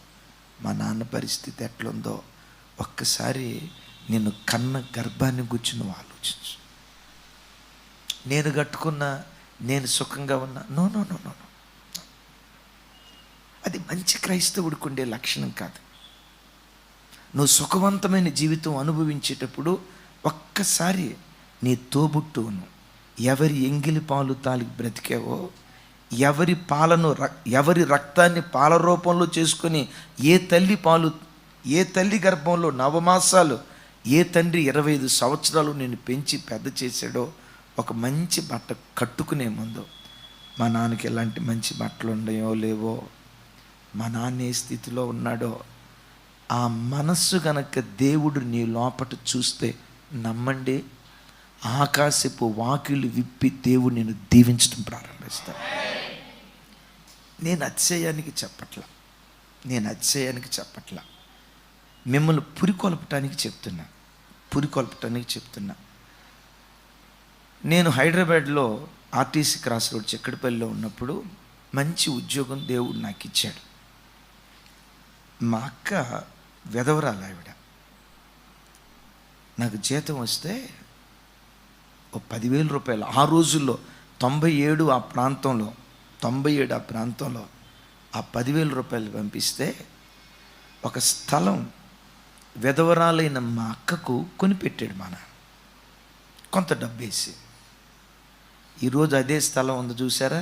మా నాన్న పరిస్థితి ఎట్లుందో ఒక్కసారి నేను కన్న గర్భాన్ని గురించి నువ్వు ఆలోచించు. నేను కట్టుకున్నా, నేను సుఖంగా ఉన్నా, నో నో నో నో, అది మంచి క్రైస్తవుడికి ఉండే లక్షణం కాదు. నువ్వు సుఖవంతమైన జీవితం అనుభవించేటప్పుడు ఒక్కసారి నీ తోబుట్టువును, ఎవరి ఎంగిలి పాలు తాలికి బ్రతికావో, ఎవరి రక్తాన్ని పాల రూపంలో చేసుకొని ఏ తల్లి గర్భంలో 9 మాసాలు, ఏ తండ్రి 25 సంవత్సరాలు నేను పెంచి పెద్ద చేశాడో, ఒక మంచి బట్ట కట్టుకునే ముందు మా నాన్నకి ఎలాంటి మంచి బట్టలు ఉన్నాయో లేవో, మా నాన్న ఏ స్థితిలో ఉన్నాడో, ఆ మనస్సు గనక దేవుడు నీ లోపట చూస్తే నమ్మండి, ఆకాశపు వాకిళ్ళు విప్పి దేవుడు నేను దీవించడం ప్రారంభిస్తాను. నేను అతిశయానికి చెప్పట్లా, మిమ్మల్ని పురికొల్పటానికి చెప్తున్నా. నేను హైదరాబాద్లో ఆర్టీసీ క్రాస్ రోడ్ చెక్కడిపల్లిలో ఉన్నప్పుడు మంచి ఉద్యోగం దేవుడు నాకు ఇచ్చాడు. మా అక్క వెధవరాలు, ఆవిడ నాకు జీతం వస్తే ఓ 10,000 రూపాయలు ఆ రోజుల్లో 97 ఆ ప్రాంతంలో ఆ 10,000 రూపాయలు పంపిస్తే ఒక స్థలం వెధవరాలైన మా అక్కకు కొనిపెట్టాడు మా నాన్న, కొంత డబ్బేసి. ఈరోజు అదే స్థలం ఉంది చూసారా,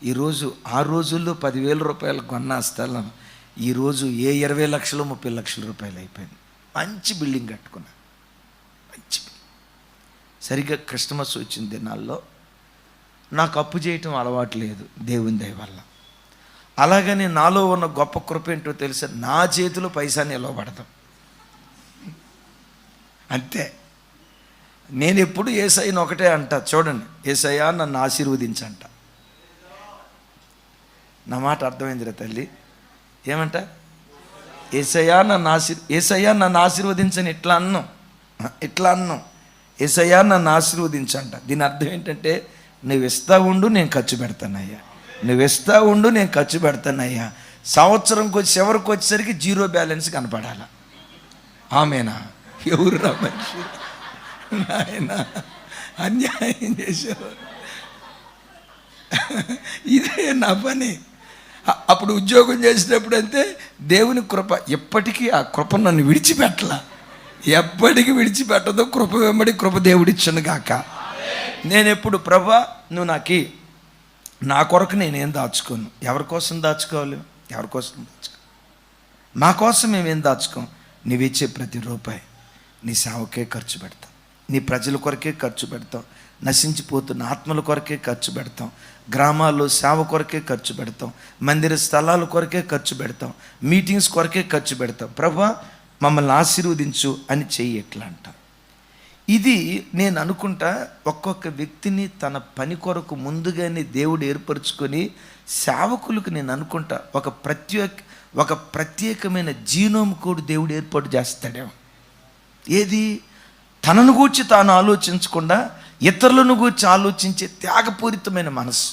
ఈరోజు ఆ రోజుల్లో 10,000 రూపాయలు కొన్న స్థలం ఈరోజు 20 లక్షలు 30 లక్షల రూపాయలు అయిపోయింది. మంచి బిల్డింగ్ కట్టుకున్నా, సరిగ్గా క్రిస్మస్ వచ్చిన దినాల్లో నాకు అప్పు చేయటం అలవాటు లేదు, దేవుని దయ వల్ల. అలాగని నాలో ఉన్న గొప్ప కృప ఏంటో తెలుసా, నా చేతిలో పైసా నిలవబడతాం అంతే. నేను ఎప్పుడు యేసయ్యను ఒకటే అంట, చూడండి, యేసయ్యా నన్ను ఆశీర్వదించంట. నా మాట అర్థమైందిరా తల్లి, ఏమంట? యేసయ్యా నన్ను ఆశీర్వదించని ఇట్లా అన్నాం, యేసయ్యా నన్ను ఆశీర్వదించంట. దీని అర్థం ఏంటంటే, నువ్వు ఇస్తా ఉండు, నేను ఖర్చు పెడతానయ్యా. సంవత్సరంకి చివరికి వచ్చేసరికి 0 బ్యాలెన్స్ కనపడాల. ఆమెనా? ఎవరు రా మనిషి, నాయన అన్యాయం చేసేవారు. ఇదే నా పని. అప్పుడు ఉద్యోగం చేసేటప్పుడు అంతే, దేవుని కృప ఎప్పటికీ, ఆ కృప నన్ను విడిచిపెట్టలా, ఎప్పటికీ విడిచిపెట్టదు. కృప వెంబడి కృప దేవుడిచ్చను గాక. నేను ఎప్పుడు, ప్రభా నువ్వు నా కొరకు నేనేం దాచుకోను. ఎవరి కోసం దాచుకోవాలి? మా కోసం మేమేం దాచుకోం. నువ్విచ్చే ప్రతి రూపాయి నీ సేవకే ఖర్చు పెడతాం, నీ ప్రజల కొరకే ఖర్చు పెడతాం, నశించిపోతున్న ఆత్మల కొరకే ఖర్చు పెడతాం, గ్రామాల్లో సేవ కొరకే ఖర్చు పెడతాం, మందిర స్థలాల కొరకే ఖర్చు పెడతాం, మీటింగ్స్ కొరకే ఖర్చు పెడతాం. ప్రభా మమ్మల్ని ఆశీర్వదించు అని చెయ్యి ఎట్లా అంట. ఇది నేను అనుకుంటా, ఒక్కొక్క వ్యక్తిని తన పని కొరకు ముందుగానే దేవుడు ఏర్పరచుకొని సేవకులకు నేను అనుకుంటా ఒక ప్రత్యేకమైన జీనోమ్ కోడ్ దేవుడు ఏర్పాటు చేస్తాడేమో. ఏది? తనను గూర్చి తాను ఆలోచించకుండా ఇతరులను గూర్చి ఆలోచించే త్యాగపూరితమైన మనసు.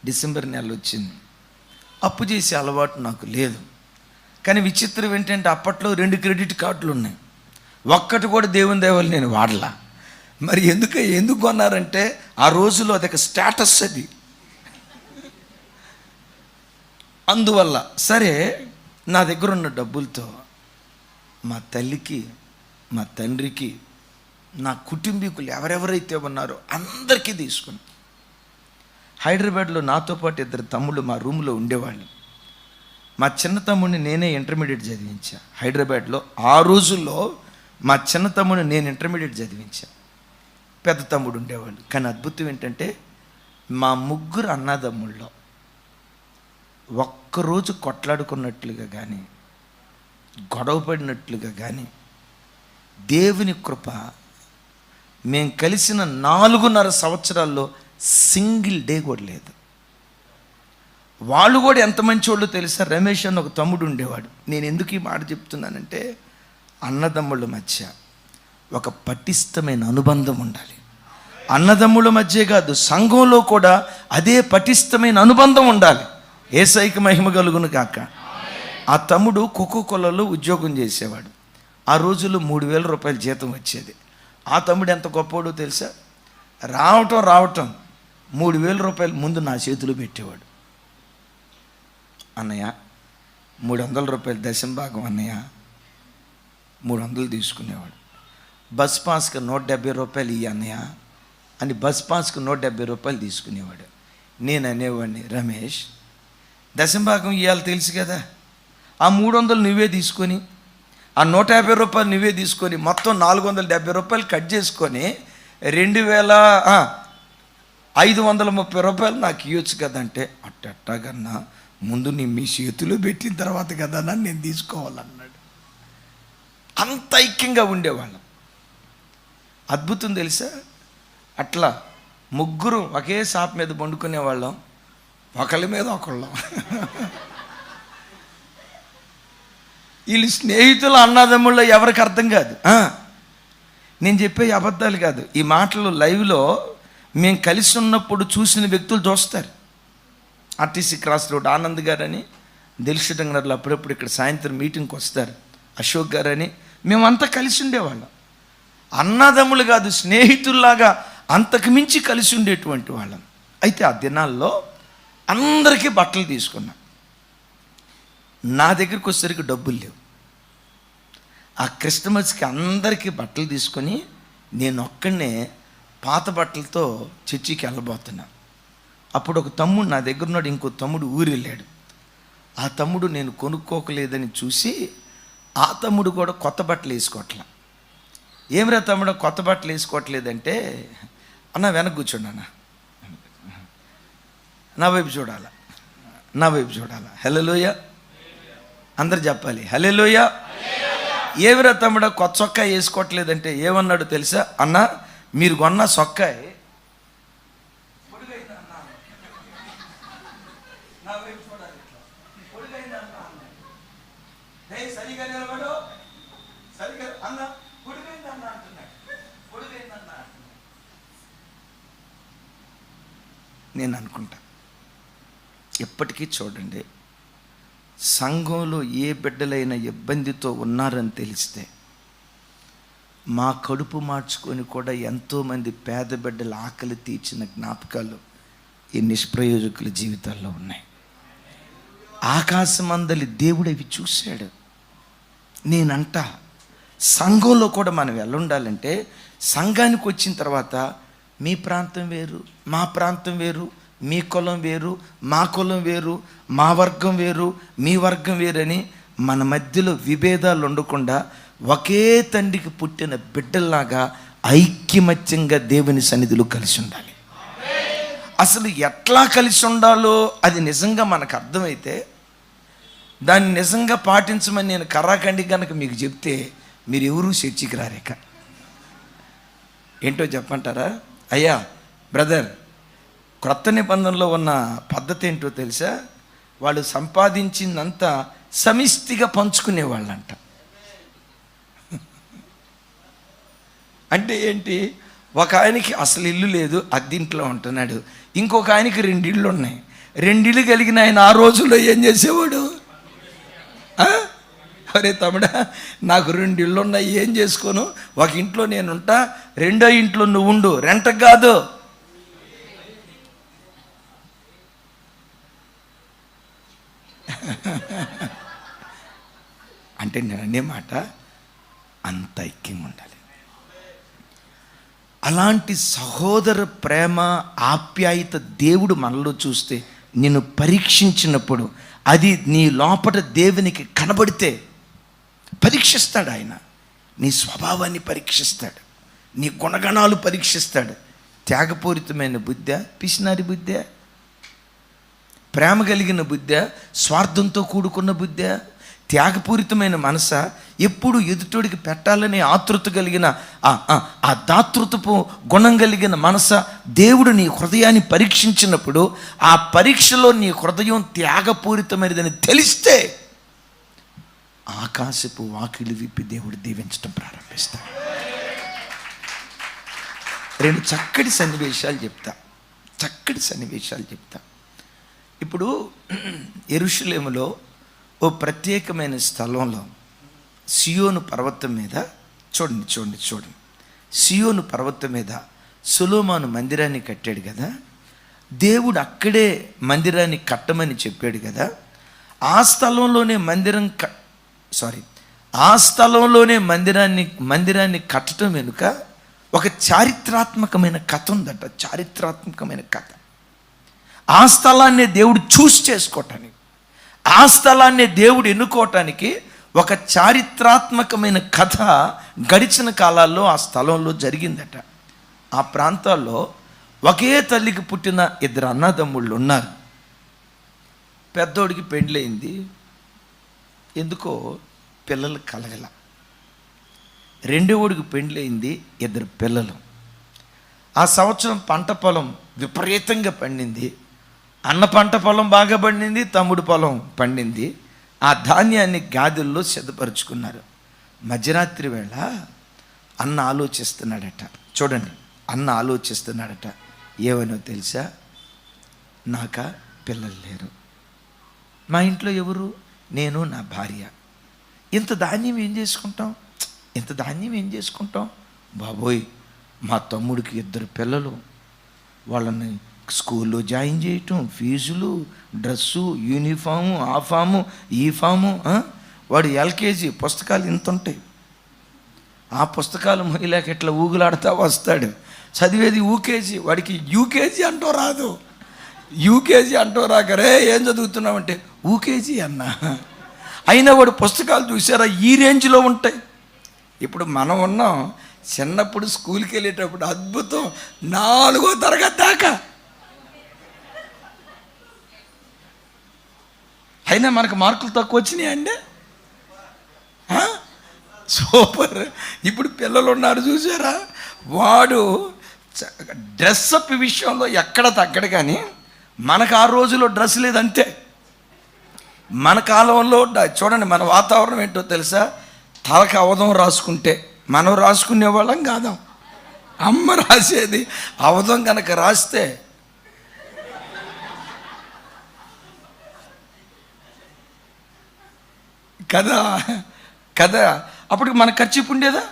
డిసెంబర్ నెల వచ్చింది, అప్పు చేసే అలవాటు నాకు లేదు. కానీ విచిత్రం ఏంటంటే, అప్పట్లో 2 క్రెడిట్ కార్డులు ఉన్నాయి, ఒక్కటి కూడా దేవుని దేవలు నేను వాడలా. మరి ఎందుకు కొన్నారంటే, ఆ రోజులో అదొక స్టేటస్ అది. అందువల్ల సరే, నా దగ్గర ఉన్న డబ్బులతో మా తల్లికి, మా తండ్రికి, నా కుటుంబీకులు ఎవరెవరైతే ఉన్నారో అందరికీ తీసుకుని, హైదరాబాద్లో నాతో పాటు 2 తమ్ముళ్ళు మా రూమ్లో ఉండేవాళ్ళు. మా చిన్న తమ్ముడిని నేనే ఇంటర్మీడియట్ చదివించా హైదరాబాద్లో. ఆ రోజుల్లో మా చిన్న తమ్ముడిని నేను ఇంటర్మీడియట్ చదివించా, పెద్ద తమ్ముడు ఉండేవాళ్ళు. కానీ అద్భుతం ఏంటంటే, మా 3 అన్నదమ్ముల్లో ఒక్కరోజు కొట్లాడుకున్నట్లుగా కానీ, గొడవ పడినట్లుగా కానీ, దేవుని కృప మేము కలిసిన 4.5 సంవత్సరాల్లో సింగిల్ డే కూడా లేదు. వాళ్ళు కూడా ఎంత మంచి వాళ్ళు తెలుసా? రమేష్ అని ఒక తమ్ముడు ఉండేవాడు. నేను ఎందుకు ఈ మాట చెప్తున్నానంటే, అన్నదమ్ముల మధ్య ఒక పటిష్టమైన అనుబంధం ఉండాలి. అన్నదమ్ముల మధ్య కాదు, సంఘంలో కూడా అదే పటిష్టమైన అనుబంధం ఉండాలి. యేసయ్యకి మహిమ కలుగును గాక. ఆ తమ్ముడు కోకోకోలాలో ఉద్యోగం చేసేవాడు. ఆ రోజుల్లో 3,000 రూపాయల జీతం వచ్చేది. ఆ తమ్ముడు ఎంత గొప్పోడో తెలుసా? రావటం 3,000 రూపాయలు ముందు నా చేతిలో పెట్టేవాడు. అన్నయ్య 300 రూపాయలు దశంభాగం అన్నయ్య, 300 తీసుకునేవాడు. బస్ పాస్కి 170 రూపాయలు ఇయ్యి అన్నయ్య అని బస్ పాస్కి 170 రూపాయలు తీసుకునేవాడు. నేను అనేవాడిని, రమేష్ దశంభాగం ఇవ్వాలి తెలుసు కదా, ఆ 300 నువ్వే తీసుకొని ఆ 150 రూపాయలు నువ్వే తీసుకొని మొత్తం 470 రూపాయలు కట్ చేసుకొని 2,530 రూపాయలు నాకు ఇవ్వచ్చు కదంటే, అట్టగన్నా ముందు మీ చేతిలో పెట్టిన తర్వాత కదా నేను తీసుకోవాలన్నాడు. అంత ఐక్యంగా ఉండేవాళ్ళం. అద్భుతం తెలుసా? అట్లా ముగ్గురు ఒకే షాప్ మీద పండుకునేవాళ్ళం, ఒకళ్ళ మీద ఒకళ్ళం. వీళ్ళు స్నేహితులు అన్నదమ్ముళ్ళు ఎవరికి అర్థం కాదు. నేను చెప్పే అబద్ధాలు కాదు, ఈ మాటలు లైవ్లో మేము కలిసి ఉన్నప్పుడు చూసిన వ్యక్తులు చూస్తారు. ఆర్టీసీ క్రాస్ రోడ్ ఆనంద్ గారని, దిల్షుటంగర్లో అప్పుడప్పుడు ఇక్కడ సాయంత్రం మీటింగ్కి వస్తారు, అశోక్ గారని, మేమంతా కలిసి ఉండేవాళ్ళం. అన్నదమ్ములు కాదు, స్నేహితుల్లాగా అంతకు మించి కలిసి ఉండేటువంటి వాళ్ళం. అయితే ఆ దినాల్లో అందరికీ బట్టలు తీసుకున్నాం. నా దగ్గరికి వచ్చేసరికి డబ్బులు లేవు. ఆ క్రిస్టమస్కి అందరికీ బట్టలు తీసుకొని నేను ఒక్కడనే పాత బట్టలతో చర్చికి వెళ్ళబోతున్నా. అప్పుడు ఒక తమ్ముడు నా దగ్గర ఉన్నాడు, ఇంకో తమ్ముడు ఊరు వెళ్ళాడు. ఆ తమ్ముడు నేను కొనుక్కోకలేదని చూసి ఆ తమ్ముడు కూడా కొత్త బట్టలు వేసుకోవట్లా. ఏమిరా తమ్ముడు కొత్త బట్టలు వేసుకోవట్లేదంటే, అన్న వెనక్కి కూర్చోండి అన్న, నా వైపు చూడాలా. హల్లెలూయ అందరు చెప్పాలి, హల్లెలూయ. ఏమిరా తమ్ముడు కొత్త సొక్కా వేసుకోవట్లేదంటే ఏమన్నాడు తెలుసా? అన్న మీరు కొన్న సొక్కాయి నేను అనుకుంటా. ఎప్పటికీ చూడండి, సంఘంలో ఏ బిడ్డలైనా ఇబ్బందితో ఉన్నారని తెలిస్తే మా కడుపు మార్చుకొని కూడా ఎంతోమంది పేద బిడ్డల ఆకలి తీర్చిన జ్ఞాపకాలు ఈ నిష్ప్రయోజకుల జీవితాల్లో ఉన్నాయి. ఆకాశమందలి దేవుడు అవి చూశాడు. నేనంట సంఘంలో కూడా మనం ఎలా ఉండాలంటే, సంఘానికి వచ్చిన తర్వాత మీ ప్రాంతం వేరు, మా ప్రాంతం వేరు, మీ కులం వేరు, మా కులం వేరు, మా వర్గం వేరు, మీ వర్గం వేరని మన మధ్యలో విభేదాలు ఉండకుండా ఒకే తండ్రికి పుట్టిన బిడ్డల్లాగా ఐక్యమత్యంగా దేవుని సన్నిధిలో కలిసి ఉండాలి. అసలు ఎట్లా కలిసి ఉండాలో అది నిజంగా మనకు అర్థమైతే దాన్ని నిజంగా పాటించమని నేను కర్రాకండి కనుక మీకు చెప్తే మీరు ఎవరూ చర్చికి రారేక. ఏంటో చెప్పంటారా? అయ్యా బ్రదర్, క్రొత్త నిబంధనలో ఉన్న పద్ధతి ఏంటో తెలుసా? వాళ్ళు సంపాదించిందంతా సమిష్టిగా పంచుకునేవాళ్ళంట. అంటే ఏంటి? ఒక ఆయనకి అసలు ఇల్లు లేదు, అద్దెంట్లో ఉంటున్నాడు. ఇంకొక ఆయనకి 2 ఇళ్ళు ఉన్నాయి. 2 ఇళ్ళు కలిగిన ఆయన ఆ రోజుల్లో ఏం చేసేవాడు? అరే తమ్ముడా, నాకు 2 ఇళ్ళు ఉన్నాయి, ఏం చేసుకోను? ఒక ఇంట్లో నేనుంటా, రెండో ఇంట్లో నువ్వు ఉండు, రెంటకు కాదు. అంటే నేను అనే మాట అంత ఐక్యంగా ఉండాలి. అలాంటి సహోదర ప్రేమ ఆప్యాయత దేవుడు మనలో చూస్తే, నిన్ను పరీక్షించినప్పుడు అది నీ లోపల దేవునికి కనబడితే పరీక్షిస్తాడు. ఆయన నీ స్వభావాన్ని పరీక్షిస్తాడు, నీ గుణగణాలు పరీక్షిస్తాడు. త్యాగపూరితమైన బుద్ధి, పిసినారి బుద్ధి, ప్రేమ కలిగిన బుద్ధి, స్వార్థంతో కూడుకున్న బుద్ధి, త్యాగపూరితమైన మనస, ఎప్పుడు ఎదుటోడికి పెట్టాలని ఆతృత కలిగిన ఆ దాతృత్వపు గుణం కలిగిన మనస. దేవుడు నీ హృదయాన్ని పరీక్షించినప్పుడు ఆ పరీక్షలో నీ హృదయం త్యాగపూరితమైనదని తెలిస్తే ఆకాశపు వాకిలి విప్పి దేవుడు దీవించడం ప్రారంభిస్తాడు. 2 చక్కటి సన్నివేశాలు చెప్తా. ఇప్పుడు యెరూషలేములో ఓ ప్రత్యేకమైన స్థలంలో సియోను పర్వతం మీద చూడండి సియోను పర్వతం మీద సొలొమోను మందిరాన్ని కట్టాడు కదా. దేవుడు అక్కడే మందిరాన్ని కట్టమని చెప్పాడు కదా. ఆ స్థలంలోనే మందిరాన్ని కట్టడం వెనుక ఒక చారిత్రాత్మకమైన కథ ఉందట. చారిత్రాత్మకమైన కథ. ఆ స్థలాన్ని దేవుడు చూస్ చేసుకోవటానికి, ఆ స్థలాన్ని దేవుడు ఎన్నుకోవటానికి ఒక చారిత్రాత్మకమైన కథ గడిచిన కాలాల్లో ఆ స్థలంలో జరిగిందట. ఆ ప్రాంతాల్లో ఒకే తల్లికి పుట్టిన 2 అన్నదమ్ముళ్ళు ఉన్నారు. పెద్దోడికి పెండ్లయింది, ఎందుకో పిల్లలు కలగల. రెండోడికి పెండ్లయింది, 2 పిల్లలు. ఆ సంవత్సరం పంట పొలం విపరీతంగా పండింది. అన్న పంట పొలం బాగా పండింది, తమ్ముడు పొలం పండింది. ఆ ధాన్యాన్ని గాదెల్లో సిద్ధపరుచుకున్నారు. మధ్యరాత్రి వేళ అన్న ఆలోచిస్తున్నాడట. చూడండి, అన్న ఆలోచిస్తున్నాడట. ఏమనో తెలుసా? నాకా పిల్లలు లేరు, మా ఇంట్లో ఎవరు? నేను, నా భార్య. ఇంత ధాన్యం ఏం చేసుకుంటాం బాబోయ్. మా తమ్ముడికి 2 పిల్లలు, వాళ్ళని స్కూల్లో జాయిన్ చేయటం, ఫీజులు, డ్రెస్సు, యూనిఫాము, ఆ ఫాము, ఈ ఫాము. వాడు ఎల్కేజీ పుస్తకాలు ఇంత ఉంటాయి. ఆ పుస్తకాలు మహిళకి ఇట్లా ఊగులాడుతూ వస్తాడు. చదివేది యూకేజీ, వాడికి యూకేజీ అంటూ రాదు. యూకేజీ అంటూ రాకరే ఏం చదువుతున్నామంటే యూకేజీ అన్న. అయినా వాడు పుస్తకాలు చూసారా ఈ రేంజ్లో ఉంటాయి. ఇప్పుడు మనం ఉన్నాం, చిన్నప్పుడు స్కూల్కి వెళ్ళేటప్పుడు అద్భుతం 4వ తరగతి దాకా. అయినా మనకు మార్కులు తక్కువ వచ్చినాయి అండి. సూపర్. ఇప్పుడు పిల్లలు ఉన్నారు చూసారా, వాడు డ్రెస్అప్ విషయంలో ఎక్కడ తగ్గడు. కానీ మనకు ఆ రోజులో డ్రెస్ లేదంతే. మన కాలంలో చూడండి, మన వాతావరణం ఏంటో తెలుసా? తలకు అవధం రాసుకుంటే మనం రాసుకునే వాళ్ళం కాదాం, అమ్మ రాసేది. అవధం కనుక రాస్తే కదా అప్పటికి మన ఖర్చు ఉండేదా?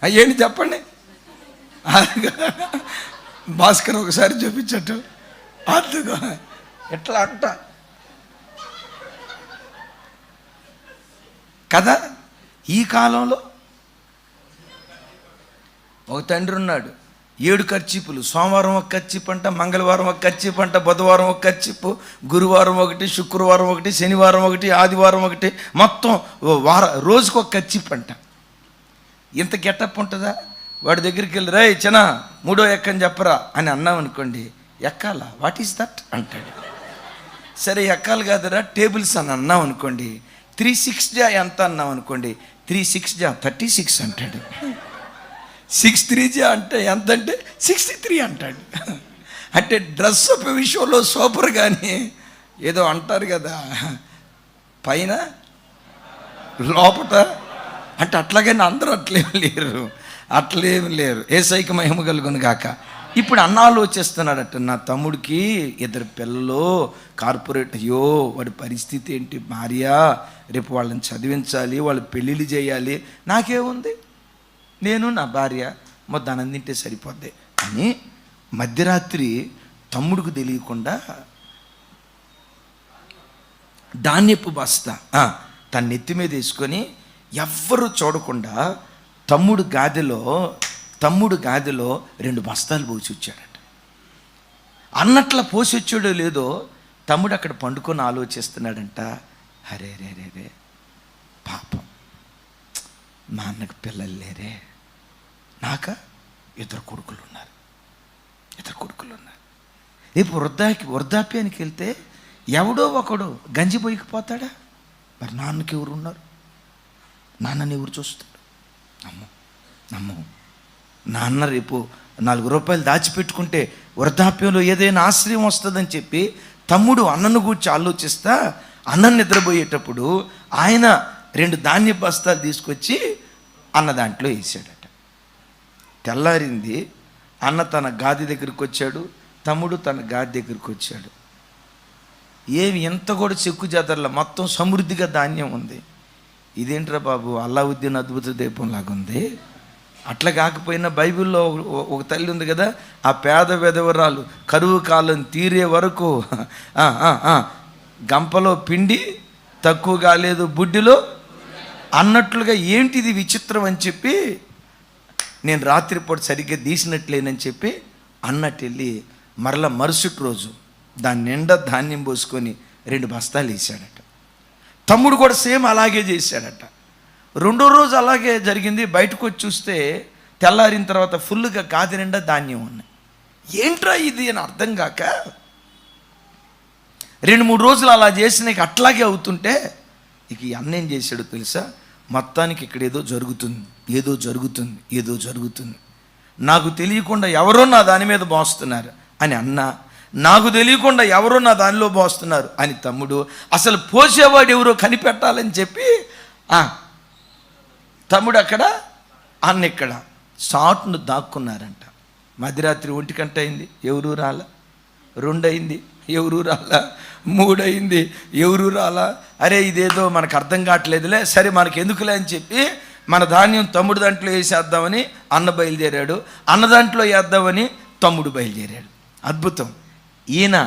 ఏంటి చెప్పండి. భాస్కర్ ఒకసారి చూపించట్టు అద్దుగా ఎట్లా అంట కదా. ఈ కాలంలో ఒక తండ్రి ఉన్నాడు, 7 ఖర్చీపులు. సోమవారం ఒక ఖర్చీపు అంట, మంగళవారం ఒక ఖర్చీపు అంట, బుధవారం ఒక ఖర్చీపు, గురువారం ఒకటి, శుక్రవారం ఒకటి, శనివారం ఒకటి, ఆదివారం ఒకటి, మొత్తం రోజుకు ఒక ఖర్చీపు అంట. ఇంత గెటప్ ఉంటుందా? వాడి దగ్గరికి వెళ్ళి రే చిన్న 3వ ఎక్కని చెప్పరా అని అన్నాం అనుకోండి, ఎక్కాలా? వాట్ ఈస్ దట్ అంటాడు. సరే ఎక్కాలి కాదురా టేబుల్స్ అని అన్నాం అనుకోండి, 3 6 జా ఎంత అన్నాం అనుకోండి, 3 6 జా 36 అంటాడు. 6 3 జా అంటే ఎంత అంటే 63 అంటాడు. అంటే డ్రెస్ అప్ విషయంలో సూపర్. కానీ ఏదో అంటారు కదా, పైన లోపట అంటే అట్లాగని అందరూ అట్లేమి లేరు. యేసయ్యకి మహిమ కలుగును గాక. ఇప్పుడు అన్న ఆలోచిస్తున్నాడట, నా తమ్ముడికి 2 పిల్లలు, కార్పొరేట్. అయ్యో వాడి పరిస్థితి ఏంటి? భార్య, రేపు వాళ్ళని చదివించాలి, వాళ్ళు పెళ్ళిళ్ళు చేయాలి. నాకేముంది, నేను నా భార్య మొత్తాన్ని తింటే సరిపోద్ది అని మధ్యరాత్రి తమ్ముడికి తెలియకుండా ధాన్యపు బస్తా తన నెత్తి మీద వేసుకొని ఎవ్వరూ చూడకుండా తమ్ముడు గాదిలో 2 బస్తాలు పోసి వచ్చాడట. అన్నట్ల పోసి వచ్చాడో లేదో తమ్ముడు అక్కడ పండుకొని ఆలోచిస్తున్నాడంట, అరే రే రే రే పాపం, మా అన్నకు పిల్లలు లేరే, నాక 2 కొడుకులు ఉన్నారు. రేపు వృద్ధాప్యానికి వెళ్తే ఎవడో ఒకడు గంజిపోయికి పోతాడా? మరి నాన్నకి ఎవరు ఉన్నారు? నాన్నని ఎవరు చూస్తాడు? అమ్మో నాన్న రేపు 4 రూపాయలు దాచిపెట్టుకుంటే వృద్ధాప్యంలో ఏదైనా ఆశ్రయం వస్తుందని చెప్పి తమ్ముడు అన్నను గురించి ఆలోచిస్తా అన్నం నిద్రపోయేటప్పుడు ఆయన 2 ధాన్య బస్తాలు తీసుకొచ్చి అన్న దాంట్లో వేసాడట. తెల్లారింది, అన్న తన గాది దగ్గరికి వచ్చాడు, తమ్ముడు తన గాది దగ్గరికి వచ్చాడు. ఏమి ఎంత కూడా చెక్కు చెదరల, మొత్తం సమృద్ధిగా ధాన్యం ఉంది. ఇదేంట్రా బాబు, అల్లావుద్దీన్ అద్భుత దీపం లాగా ఉంది. అట్లా కాకపోయినా బైబిల్లో ఒక తల్లి ఉంది కదా, ఆ పేద విధవరాలు కరువు కాలం తీరే వరకు గంపలో పిండి తక్కువ కాలేదు బుడ్డిలో అన్నట్లుగా. ఏంటిది విచిత్రం అని చెప్పి, నేను రాత్రిపూట సరిగ్గా తీసినట్లేనని చెప్పి అన్నట్టు వెళ్ళి మరలా మరుసటి రోజు దాని నిండా ధాన్యం పోసుకొని 2 బస్తాలు వేసాడట. తమ్ముడు కూడా సేమ్ అలాగే చేశాడట. 2వ రోజు అలాగే జరిగింది. బయటకు వచ్చి చూస్తే తెల్లారిన తర్వాత ఫుల్గా గాది నిండా ధాన్యం ఉన్నాయి. ఏంట్రా ఇది అని అర్థం కాక 2-3 రోజులు అలా చేసినాక అట్లాగే అవుతుంటే ఇక ఈ అన్న ఏం చేశాడో తెలుసా, మొత్తానికి ఇక్కడ ఏదో జరుగుతుంది, నాకు తెలియకుండా ఎవరో నా దాని మీద మోస్తున్నారు అని అన్న, నాకు తెలియకుండా ఎవరో నా దానిలో మోస్తున్నారు అని తమ్ముడు, అసలు పోసేవాడు ఎవరో కనిపెట్టాలని చెప్పి తమ్ముడు అక్కడ, అన్న ఇక్కడ సాటును దాక్కున్నారంట. మధ్యరాత్రి 1 గంట అయింది, ఎవరూ రాలా. 2 అయింది, ఎవరూ రాలా. 3 అయింది, ఎవరూ రాలా. అరే ఇదేదో మనకు అర్థం కావట్లేదులే, సరే మనకు ఎందుకులే అని చెప్పి మన ధాన్యం తమ్ముడు దాంట్లో వేసేద్దామని అన్న బయలుదేరాడు, అన్న దాంట్లో వేద్దామని తమ్ముడు బయలుదేరాడు. అద్భుతం. ఈయన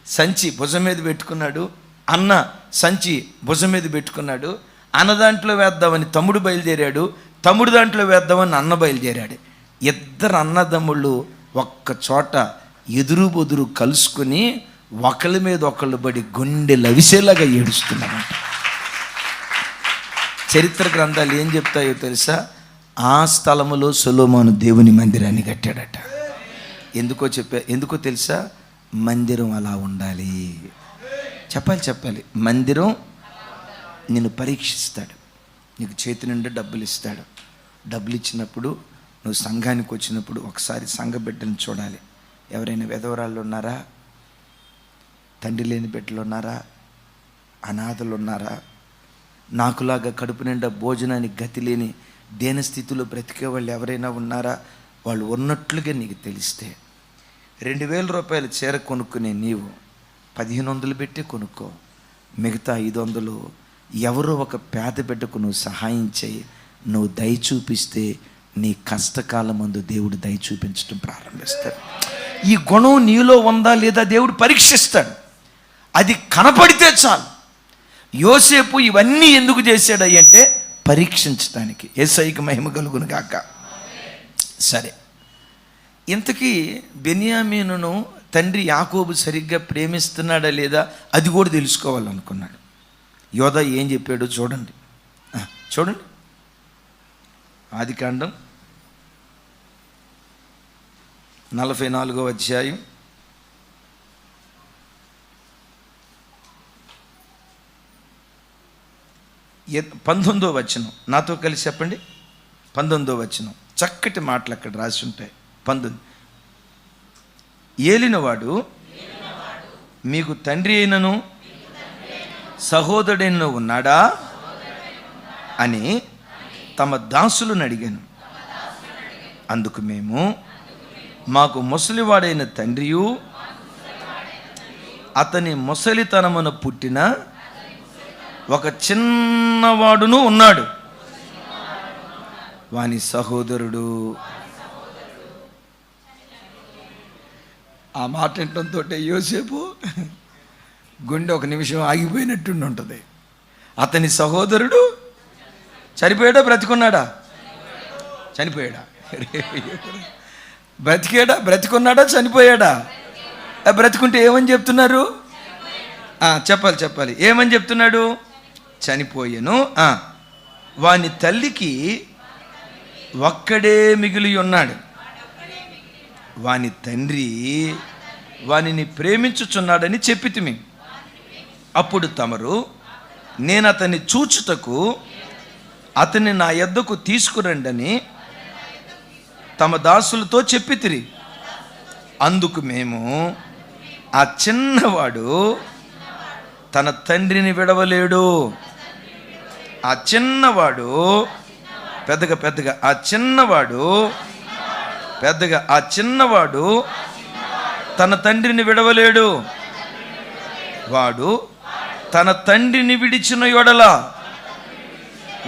సంచి భుజం మీద పెట్టుకున్నాడు, అన్న సంచి భుజం మీద పెట్టుకున్నాడు. అన్న దాంట్లో వేద్దామని తమ్ముడు బయలుదేరాడు, తమ్ముడు దాంట్లో వేద్దామని అన్న బయలుదేరాడు. 2 అన్నదమ్ముళ్ళు ఒక్క చోట ఎదురు బొదురు కలుసుకుని ఒకళ్ళ మీద ఒకళ్ళు పడి గుండె లవిసేలాగా ఏడుస్తున్నారంట. చరిత్ర గ్రంథాలు ఏం చెప్తాయో తెలుసా, ఆ స్థలములో సొలొమోను దేవుని మందిరాన్ని కట్టాడట. ఎందుకో తెలుసా, మందిరం అలా ఉండాలి. చెప్పాలి. మందిరం నిన్ను పరీక్షిస్తాడు, నీకు చేతి నిండా డబ్బులు ఇస్తాడు. డబ్బులు ఇచ్చినప్పుడు నువ్వు సంఘానికి వచ్చినప్పుడు ఒకసారి సంఘ బిడ్డను చూడాలి. ఎవరైనా విధవరాళ్ళు ఉన్నారా, తండ్రి లేని బిడ్డలు ఉన్నారా, అనాథలు ఉన్నారా, నాకులాగా కడుపు నిండా భోజనానికి గతి లేని దేన స్థితిలో బ్రతికే వాళ్ళు ఎవరైనా ఉన్నారా? వాళ్ళు ఉన్నట్లుగా నీకు తెలిస్తే 2000 రూపాయలు చీర కొనుక్కునే నీవు 1500 పెట్టి కొనుక్కో. మిగతా 500 ఎవరో ఒక పేద బిడ్డకు నువ్వు సహాయం చేయి. నువ్వు దయ చూపిస్తే నీ కష్టకాలం ముందు దేవుడు దయ చూపించడం ప్రారంభిస్తాడు. ఈ గుణం నీలో ఉందా లేదా దేవుడు పరీక్షిస్తాడు. అది కనపడితే చాలు. యోసేపు ఇవన్నీ ఎందుకు చేశాడు అంటే పరీక్షించడానికి. యేసయ్యకి మహిమ కలుగును గాక. సరే, ఇంతకీ బెన్యామీనును తండ్రి యాకోబు సరిగ్గా ప్రేమిస్తున్నాడా లేదా అది కూడా తెలుసుకోవాలనుకున్నాడు. యోధా ఏం చెప్పాడో చూడండి. ఆదికాండం 44వ అధ్యాయం 19వ వచనం. నాతో కలిసి చెప్పండి. 19వ వచనం. చక్కటి మాటలు అక్కడ రాసి ఉంటాయి. 19. ఏలినవాడు మీకు తండ్రి అయినను సహోదరుడైన ఉన్నాడా అని తమ దాసులను అడిగాను. అందుకు మేము, మాకు ముసలివాడైన తండ్రియు అతని ముసలితనమున పుట్టిన ఒక చిన్నవాడును ఉన్నాడు, వాని సహోదరుడు. ఆ మాట వినడంతో యోసేపు గుండె ఒక నిమిషం ఆగిపోయినట్టు ఉంటుంది. అతని సహోదరుడు చనిపోయాడా బ్రతికున్నాడా? చనిపోయాడా? బ్రతికున్నాడా చనిపోయాడా? బ్రతికుంటే ఏమని చెప్తున్నారు? చెప్పాలి. ఏమని చెప్తున్నాడు? చనిపోయాను. వాని తల్లికి ఒక్కడే మిగిలి ఉన్నాడు. వాని తండ్రి వానిని ప్రేమించుచున్నాడని చెప్పితిమి. అప్పుడు తమరు నేను అతన్ని చూచుటకు అతన్ని నా యొద్దకు తీసుకురండని తమ దాసులతో చెప్పితిరి. అందుకు మేము, ఆ చిన్నవాడు తన తండ్రిని విడవలేడు. ఆ చిన్నవాడు పెద్దగా ఆ చిన్నవాడు తన తండ్రిని విడవలేడు. వాడు తన తండ్రిని విడిచిన యెడల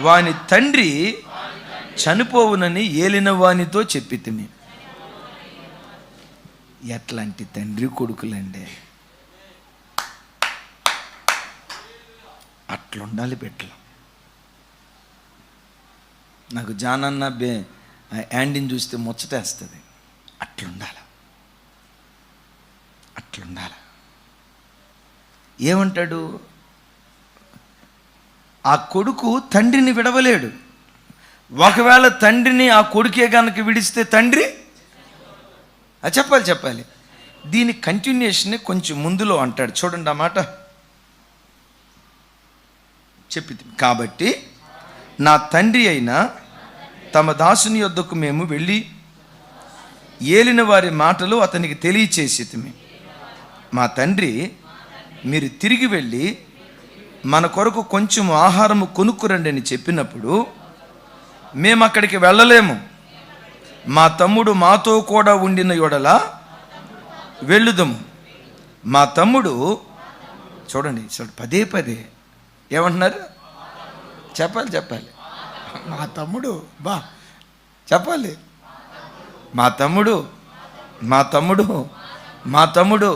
వాని తండ్రి చనిపోవునని ఏలిన వానితో చెప్పితిమి. ఎట్లాంటి తండ్రి కొడుకులండి! అట్లుండాలి బిడ్డలు. నాకు జానన్న యాండీని చూస్తే ముచ్చటేస్తుంది. అట్లుండాలి. ఏమంటాడు? ఆ కొడుకు తండ్రిని విడవలేడు. ఒకవేళ తండ్రిని ఆ కొడుకే కనుక విడిస్తే తండ్రి చెప్పాలి. దీని కంటిన్యూషన్ కొంచెం ముందులో అంటాడు, చూడండి ఆ మాట. కాబట్టి నా తండ్రి అయిన తమ దాసుని యొద్దకు మేము వెళ్ళి ఏలిన వారి మాటలు అతనికి తెలియచేసితిమి. మా తండ్రి, మీరు తిరిగి వెళ్ళి మన కొరకు కొంచెం ఆహారము కొనుక్కురండి అని చెప్పినప్పుడు మేము అక్కడికి వెళ్ళలేము. మా తమ్ముడు మాతో కూడా ఉండిన యెడల వెళ్ళుదము. మా తమ్ముడు చూడండి పదే ఏమంటున్నారు? చెప్పాలి. మా తమ్ముడు చెప్పాలి. మా తమ్ముడు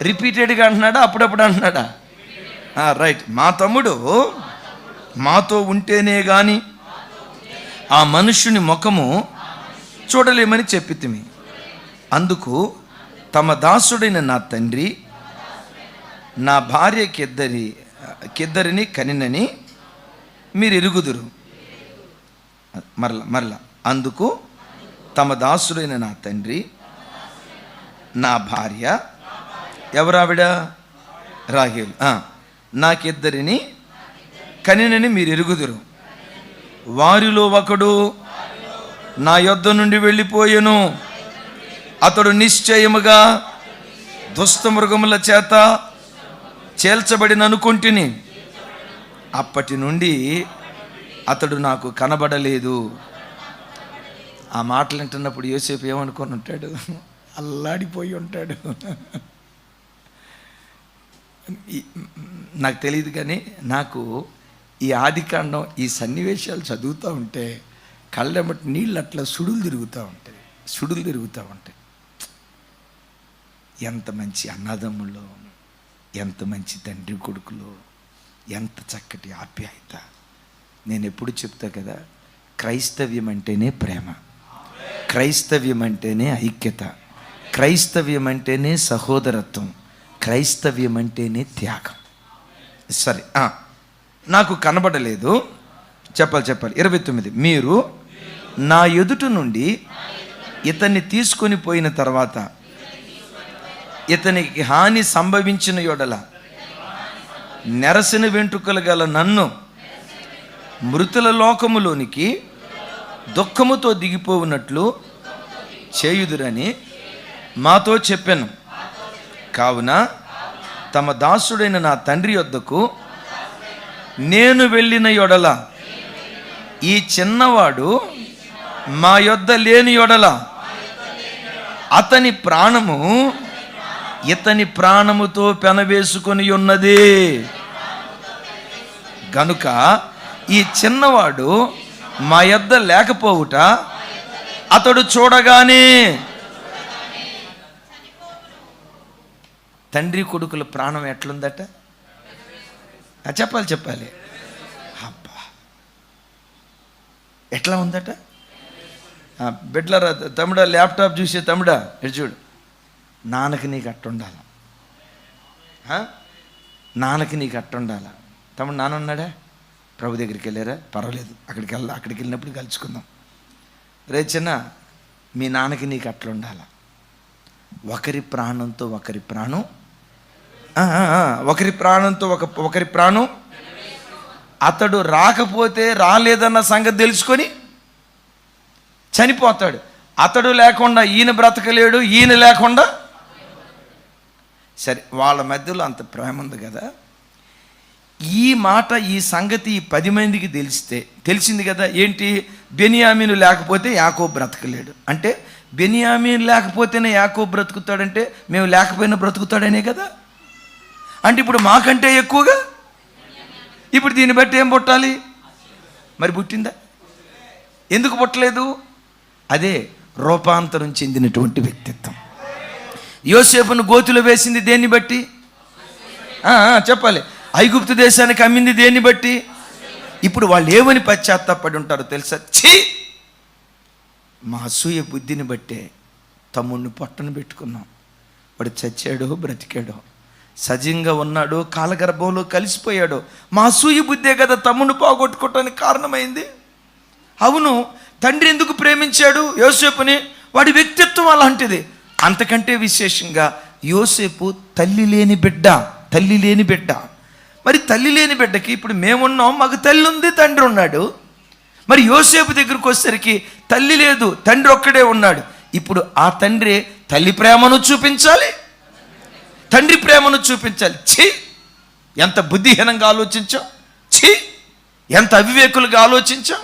రిపీటెడ్గా అంటున్నాడా? అప్పుడప్పుడు అంటున్నాడా? రైట్. మా తమ్ముడు మాతో ఉంటేనే గాని ఆ మనుష్యుని ముఖము చూడలేమని చెప్పితిమి. అందుకు తమ దాసుడైన నా తండ్రి నా భార్యకిద్దరిని కనినని మీరు ఎరుగుదురు. మరలా అందుకు తమ దాసుడైన నా తండ్రి నా భార్య, ఎవరావిడ? రాహేలు. నాకిద్దరిని కనినని మీరు ఎరుగుదురు. వారిలో ఒకడు నా యొద్ద నుండి వెళ్ళిపోయెను. అతడు నిశ్చయముగా దుష్టమృగముల చేత చేల్చబడిన అనుకుంటుని. అప్పటి నుండి అతడు నాకు కనబడలేదు. ఆ మాటలు వింటున్నప్పుడు యోసేపు ఏమనుకొని ఉంటాడు? అల్లాడిపోయి ఉంటాడు. నాకు తెలియదు, కానీ నాకు ఈ ఆదికాండం, ఈ సన్నివేశాలు చదువుతూ ఉంటే కళ్ళెమ్మటి నీళ్ళు అట్లా సుడులు తిరుగుతూ ఉంటాయి. ఎంత మంచి అన్నదమ్ములు, ఎంత మంచి తండ్రి కొడుకులు, ఎంత చక్కటి ఆప్యాయత. నేను ఎప్పుడు చెప్తా కదా, క్రైస్తవ్యం అంటేనే ప్రేమ, క్రైస్తవ్యం అంటేనే ఐక్యత, క్రైస్తవ్యం అంటేనే సహోదరత్వం, క్రైస్తవ్యం అంటేనే త్యాగం. సరే, నాకు కనబడలేదు. చెప్పాలి. 29. మీరు నా ఎదుట నుండి ఇతన్ని తీసుకొని పోయిన తర్వాత ఇతనికి హాని సంభవించిన యెడల నెరసిన వెంట్రుకలు గల నన్ను మృతుల లోకములోనికి దుఃఖముతో దిగిపోవునట్లు చేయుదురని మాతో చెప్పాను. కావున తమ దాసుడైన నా తండ్రి యొద్దకు నేను వెళ్ళిన యెడల ఈ చిన్నవాడు మా యొద్ద లేని యెడల అతని ప్రాణము ఇతని ప్రాణముతో పెనవేసుకొని ఉన్నది. గనుక ఈ చిన్నవాడు మా యొద్ద లేకపోవుట అతడు చూడగానే. తండ్రి కొడుకుల ప్రాణం ఎట్లుందట? చెప్పాలి. అబ్బా, ఎట్లా ఉందట? బిడ్డలరా, తమ్ముడా, ల్యాప్టాప్ చూసే తమ్ముడా, ఇటు చూడు. నాన్నకి నీకు అట్టుండాల, తమ్ముడు. నాన్న ఉన్నాడా? ప్రభు దగ్గరికి వెళ్ళారా? పర్వాలేదు, అక్కడికి వెళ్ళినప్పుడు కలుసుకుందాం. రే చిన్న, మీ నాన్నకి నీకు అట్లుండాల. ఒకరి ప్రాణంతో ఒకరి ప్రాణం, ఒకరి ప్రాణం. అతడు రాకపోతే రాలేదన్న సంగతి తెలుసుకొని చనిపోతాడు. అతడు లేకుండా ఈయన బ్రతకలేడు, ఈయన లేకుండా. సరే, వాళ్ళ మధ్యలో అంత ప్రేమ ఉంది కదా. ఈ మాట, ఈ సంగతి 10 మందికి తెలిసింది కదా. ఏంటి? బెన్యామీను లేకపోతే యాకోబు బ్రతకలేడు అంటే, బెన్యామీను లేకపోతేనే యాకోబు బ్రతుకుతాడంటే మేము లేకపోయినా బ్రతుకుతాడనే కదా. అంటే ఇప్పుడు మాకంటే ఎక్కువగా, ఇప్పుడు దీన్ని బట్టి ఏం పుట్టాలి? మరి పుట్టిందా? ఎందుకు పుట్టలేదు? అదే రూపాంతరం చెందినటువంటి వ్యక్తిత్వం. యోసేపును గోతిలో వేసింది దేన్ని బట్టి? చెప్పాలి. ఐగుప్తు దేశానికి అమ్మింది దేన్ని బట్టి? ఇప్పుడు వాళ్ళు ఏమని పశ్చాత్తాపడి ఉంటారో తెలుసా? ఛీ, మా అసూయ బుద్ధిని బట్టే తమ్ముడిని పొట్టను పెట్టుకున్నాం, వాడు చచ్చాడో బ్రతికాడో, సజీవంగా ఉన్నాడో కాలగర్భంలో కలిసిపోయాడో, మా అసూయ బుద్ధే కదా తమ్ముడిని పోగొట్టుకోవటానికి కారణమైంది. అవును, తండ్రి ఎందుకు ప్రేమించాడు యోసేపుని? వాడి వ్యక్తిత్వం అలాంటిది. అంతకంటే విశేషంగా యోసేపు తల్లి లేని బిడ్డ. మరి తల్లి లేని బిడ్డకి ఇప్పుడు మేమున్నాం, మాకు తల్లి ఉంది, తండ్రి ఉన్నాడు. మరి యోసేపు దగ్గరికి వచ్చేసరికి తల్లి లేదు, తండ్రి ఒక్కడే ఉన్నాడు. ఇప్పుడు ఆ తండ్రి తల్లి ప్రేమను చూపించాలి, తండ్రి ప్రేమను చూపించాలి. ఛీ, ఎంత బుద్ధిహీనంగా ఆలోచించాం! ఛీ, ఎంత అవివేకులుగా ఆలోచించాం!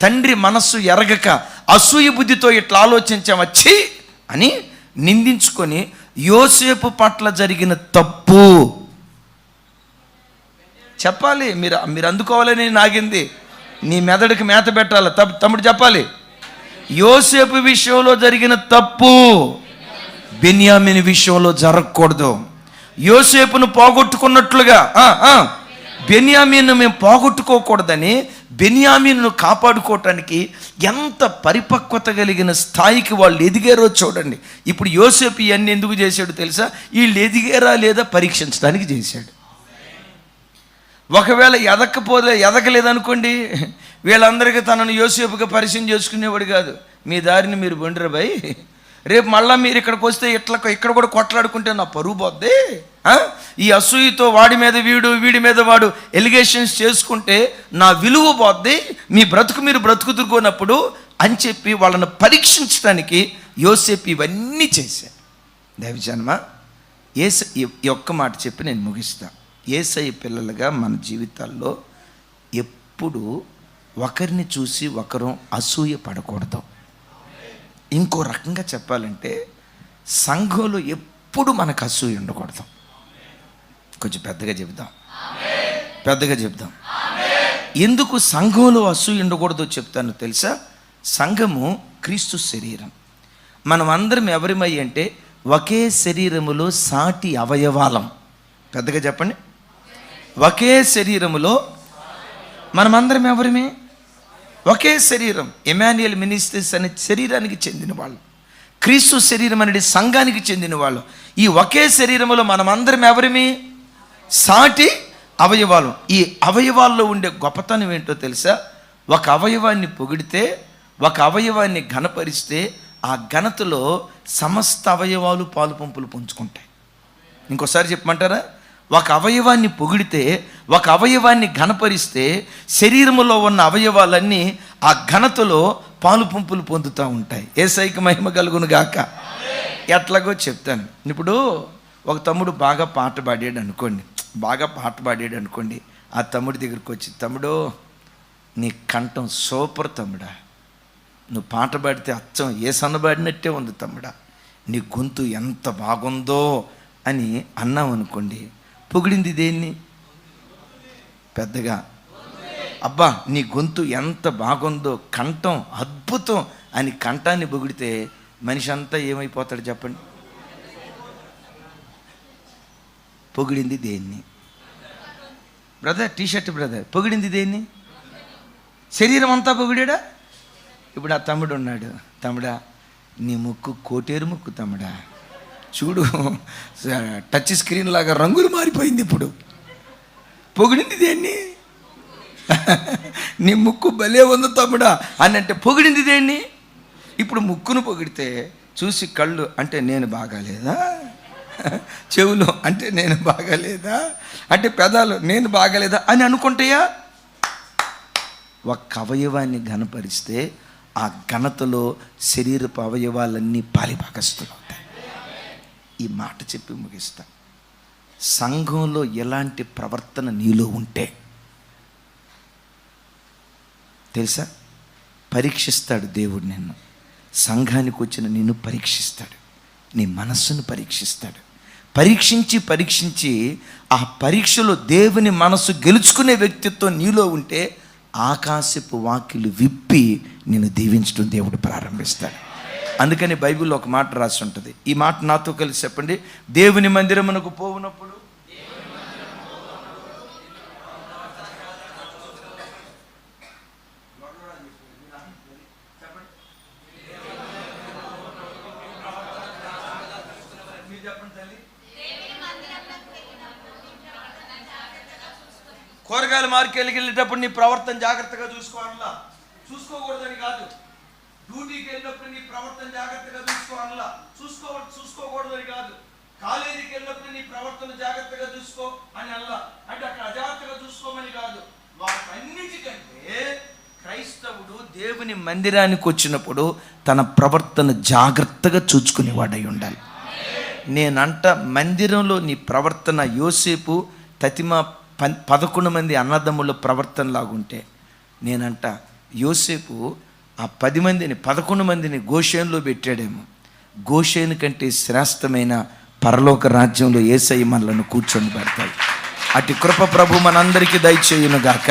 తండ్రి మనస్సు ఎరగక అసూయ బుద్ధితో ఇట్లా ఆలోచించామా ఛీ అని నిందించుకొని యోసేపు పట్ల జరిగిన తప్పు చెప్పాలి. మీరు అందుకోవాలని నాగింది. నీ మెదడుకి మేత పెట్టాలి. తమ్ముడు చెప్పాలి. యోసేపు విషయంలో జరిగిన తప్పు బెన్యామీను విషయంలో జరగకూడదు. యోసేపును పోగొట్టుకున్నట్లుగా బెన్యామీను మేము పోగొట్టుకోకూడదని బెన్యామీను కాపాడుకోవటానికి ఎంత పరిపక్వత కలిగిన స్థాయికి వాళ్ళు ఎదిగారో చూడండి. ఇప్పుడు యోసేపు ఇవన్నీ ఎందుకు చేశాడు తెలుసా? వీళ్ళు ఎదిగారా లేదా పరీక్షించడానికి చేశాడు. ఒకవేళ ఎదగలేదనుకోండి, వీళ్ళందరికీ తనను యోసేపుగా పరిచయం చేసుకునేవాడు కాదు. మీ దారిని మీరు బండిరా భయ్, రేపు మళ్ళీ మీరు ఇక్కడికి వస్తే ఇక్కడ కూడా కొట్లాడుకుంటే నా పరువు పోద్ది. ఈ అసూయతో వాడి మీద వీడి మీద వాడు ఎలిగేషన్స్ చేసుకుంటే నా విలువ పోద్ది, మీ బ్రతుకు మీరు బ్రతుకుతున్నప్పుడు అని చెప్పి వాళ్ళని పరీక్షించడానికి యోసేపు ఇవన్నీ చేశాడు. దైవజనమ, ఈ ఒక్క మాట చెప్పి నేను ముగిస్తా. యేసయ్య పిల్లలుగా మన జీవితాల్లో ఎప్పుడు ఒకరిని చూసి ఒకరు అసూయ పడకూడదు. ఇంకో రకంగా చెప్పాలంటే సంఘంలో ఎప్పుడు మనకు అసూయ ఉండకూడదు. కొంచెం పెద్దగా చెప్దాం. ఎందుకు సంఘంలో అసూయ ఉండకూడదో చెప్తాను తెలుసా? సంఘము క్రీస్తు శరీరం. మనం అందరం ఎవరిమై అంటే ఒకే శరీరములో సాటి అవయవాలం. పెద్దగా చెప్పండి. ఒకే శరీరములో మనమందరం ఎవరిమే? ఒకే శరీరం. ఎమాన్యుయల్ మినిస్ట్రీస్ అనే శరీరానికి చెందిన వాళ్ళు, క్రీస్తు శరీరం అనేది సంఘానికి చెందిన వాళ్ళు. ఈ ఒకే శరీరములో మనమందరం ఎవరిమి? సాటి అవయవాలు. ఈ అవయవాల్లో ఉండే గొప్పతనం ఏంటో తెలుసా? ఒక అవయవాన్ని పొగిడితే, ఒక అవయవాన్ని ఘనపరిస్తే ఆ ఘనతలో సమస్త అవయవాలు పాలు పంపులు పంచుకుంటాయి. ఇంకోసారి చెప్పమంటారా? ఒక అవయవాన్ని పొగిడితే, ఒక అవయవాన్ని ఘనపరిస్తే శరీరములో ఉన్న అవయవాలన్నీ ఆ ఘనతలో పాలు పంపులు పొందుతూ ఉంటాయి. యేసయ్యకి మహిమ కలుగును గాక. ఎట్లాగో చెప్తాను. ఇప్పుడు ఒక తమ్ముడు బాగా పాట పాడాడు అనుకోండి. ఆ తమ్ముడి దగ్గరికి వచ్చి, తమ్ముడు నీ కంఠం సూపర్ తమ్ముడా, నువ్వు పాట పాడితే అచ్చం ఏ సన్నబాడినట్టే ఉంది తమ్ముడా, నీ గొంతు ఎంత బాగుందో అని అన్నాం అనుకోండి. పొగిడింది దేన్ని? పెద్దగా అబ్బా నీ గొంతు ఎంత బాగుందో, కంఠం అద్భుతం అని కంఠాన్ని పొగిడితే మనిషి అంతా ఏమైపోతాడు చెప్పండి? పొగిడింది దేన్ని? టీషర్ట్ బ్రదర్ పొగిడింది దేన్ని? శరీరం అంతా పొగిడాడా? ఇప్పుడు ఆ తమ్ముడు ఉన్నాడు, తమ్ముడా నీ ముక్కు కోటేరు ముక్కు తమ్ముడా, చూడు టచ్ స్క్రీన్ లాగా రంగులు మారిపోయింది. ఇప్పుడు పొగిడింది దేన్ని? నీ ముక్కు భలే ఉంది తమ్ముడా అని అంటే పొగిడింది దేన్ని? ఇప్పుడు ముక్కును పొగిడితే చూసి కళ్ళు అంటే నేను బాగాలేదా, చెవులు అంటే నేను బాగాలేదా, అంటే పెదాలు నేను బాగాలేదా అని అనుకుంటాయా? ఒక్క అవయవాన్ని ఘనపరిస్తే ఆ ఘనతలో శరీరపు అవయవాలన్నీ పాలిభాగస్తులు అవుతాయి. ఈ మాట చెప్పి ముగిస్తా. సంఘంలో ఎలాంటి ప్రవర్తన నీలో ఉంటే తెలుసా? పరీక్షిస్తాడు దేవుడు నిన్ను. సంఘానికి వచ్చిన నిన్ను పరీక్షిస్తాడు, నీ మనస్సును పరీక్షిస్తాడు. పరీక్షించి ఆ పరీక్షలో దేవుని మనసు గెలుచుకునే వ్యక్తిత్వం నీలో ఉంటే ఆకాశపు వాకిలు విప్పి నిన్ను దీవించడం దేవుడు ప్రారంభిస్తాడు. అందుకని బైబిల్లో ఒక మాట రాసి ఉంటుంది. ఈ మాట నాతో కలిసి చెప్పండి. దేవుని మందిరమునకు పోవునప్పుడు కూరగాయల మార్కెట్కి వెళ్ళేటప్పుడు నీ ప్రవర్తన జాగ్రత్తగా చూసుకోవాలా. చూసుకోకూడదని కాదు. డ్యూటీకి వెళ్ళినప్పుడు నీ ప్రవర్తన జాగ్రత్తగా చూసుకోవాలా. చూసుకోకూడదని కాదు. కాలేజీకి వెళ్ళినప్పుడు నీ ప్రవర్తన జాగ్రత్తగా చూసుకో అని అల్లా. అంటే అక్కడ అజాగ్రత్తగా చూసుకోమని కాదు. వాటన్నిటికంటే క్రైస్తవుడు దేవుని మందిరానికి వచ్చినప్పుడు తన ప్రవర్తన జాగ్రత్తగా చూసుకునేవాడై ఉండాలి. నేనంట మందిరంలో నీ ప్రవర్తన యోసేపు తతిమ 11 మంది అన్నదమ్ముల ప్రవర్తనలాగుంటే, నేనంట యోసేపు ఆ 10 మందిని 11 మందిని గోషేనులో పెట్టాడేమో. గోషేను కంటే శ్రేష్టమైన పరలోక రాజ్యంలో యేసయ్య మనలను కూర్చొని పెడతాడు. అటు కృప ప్రభు మనందరికీ దయచేయును గాక.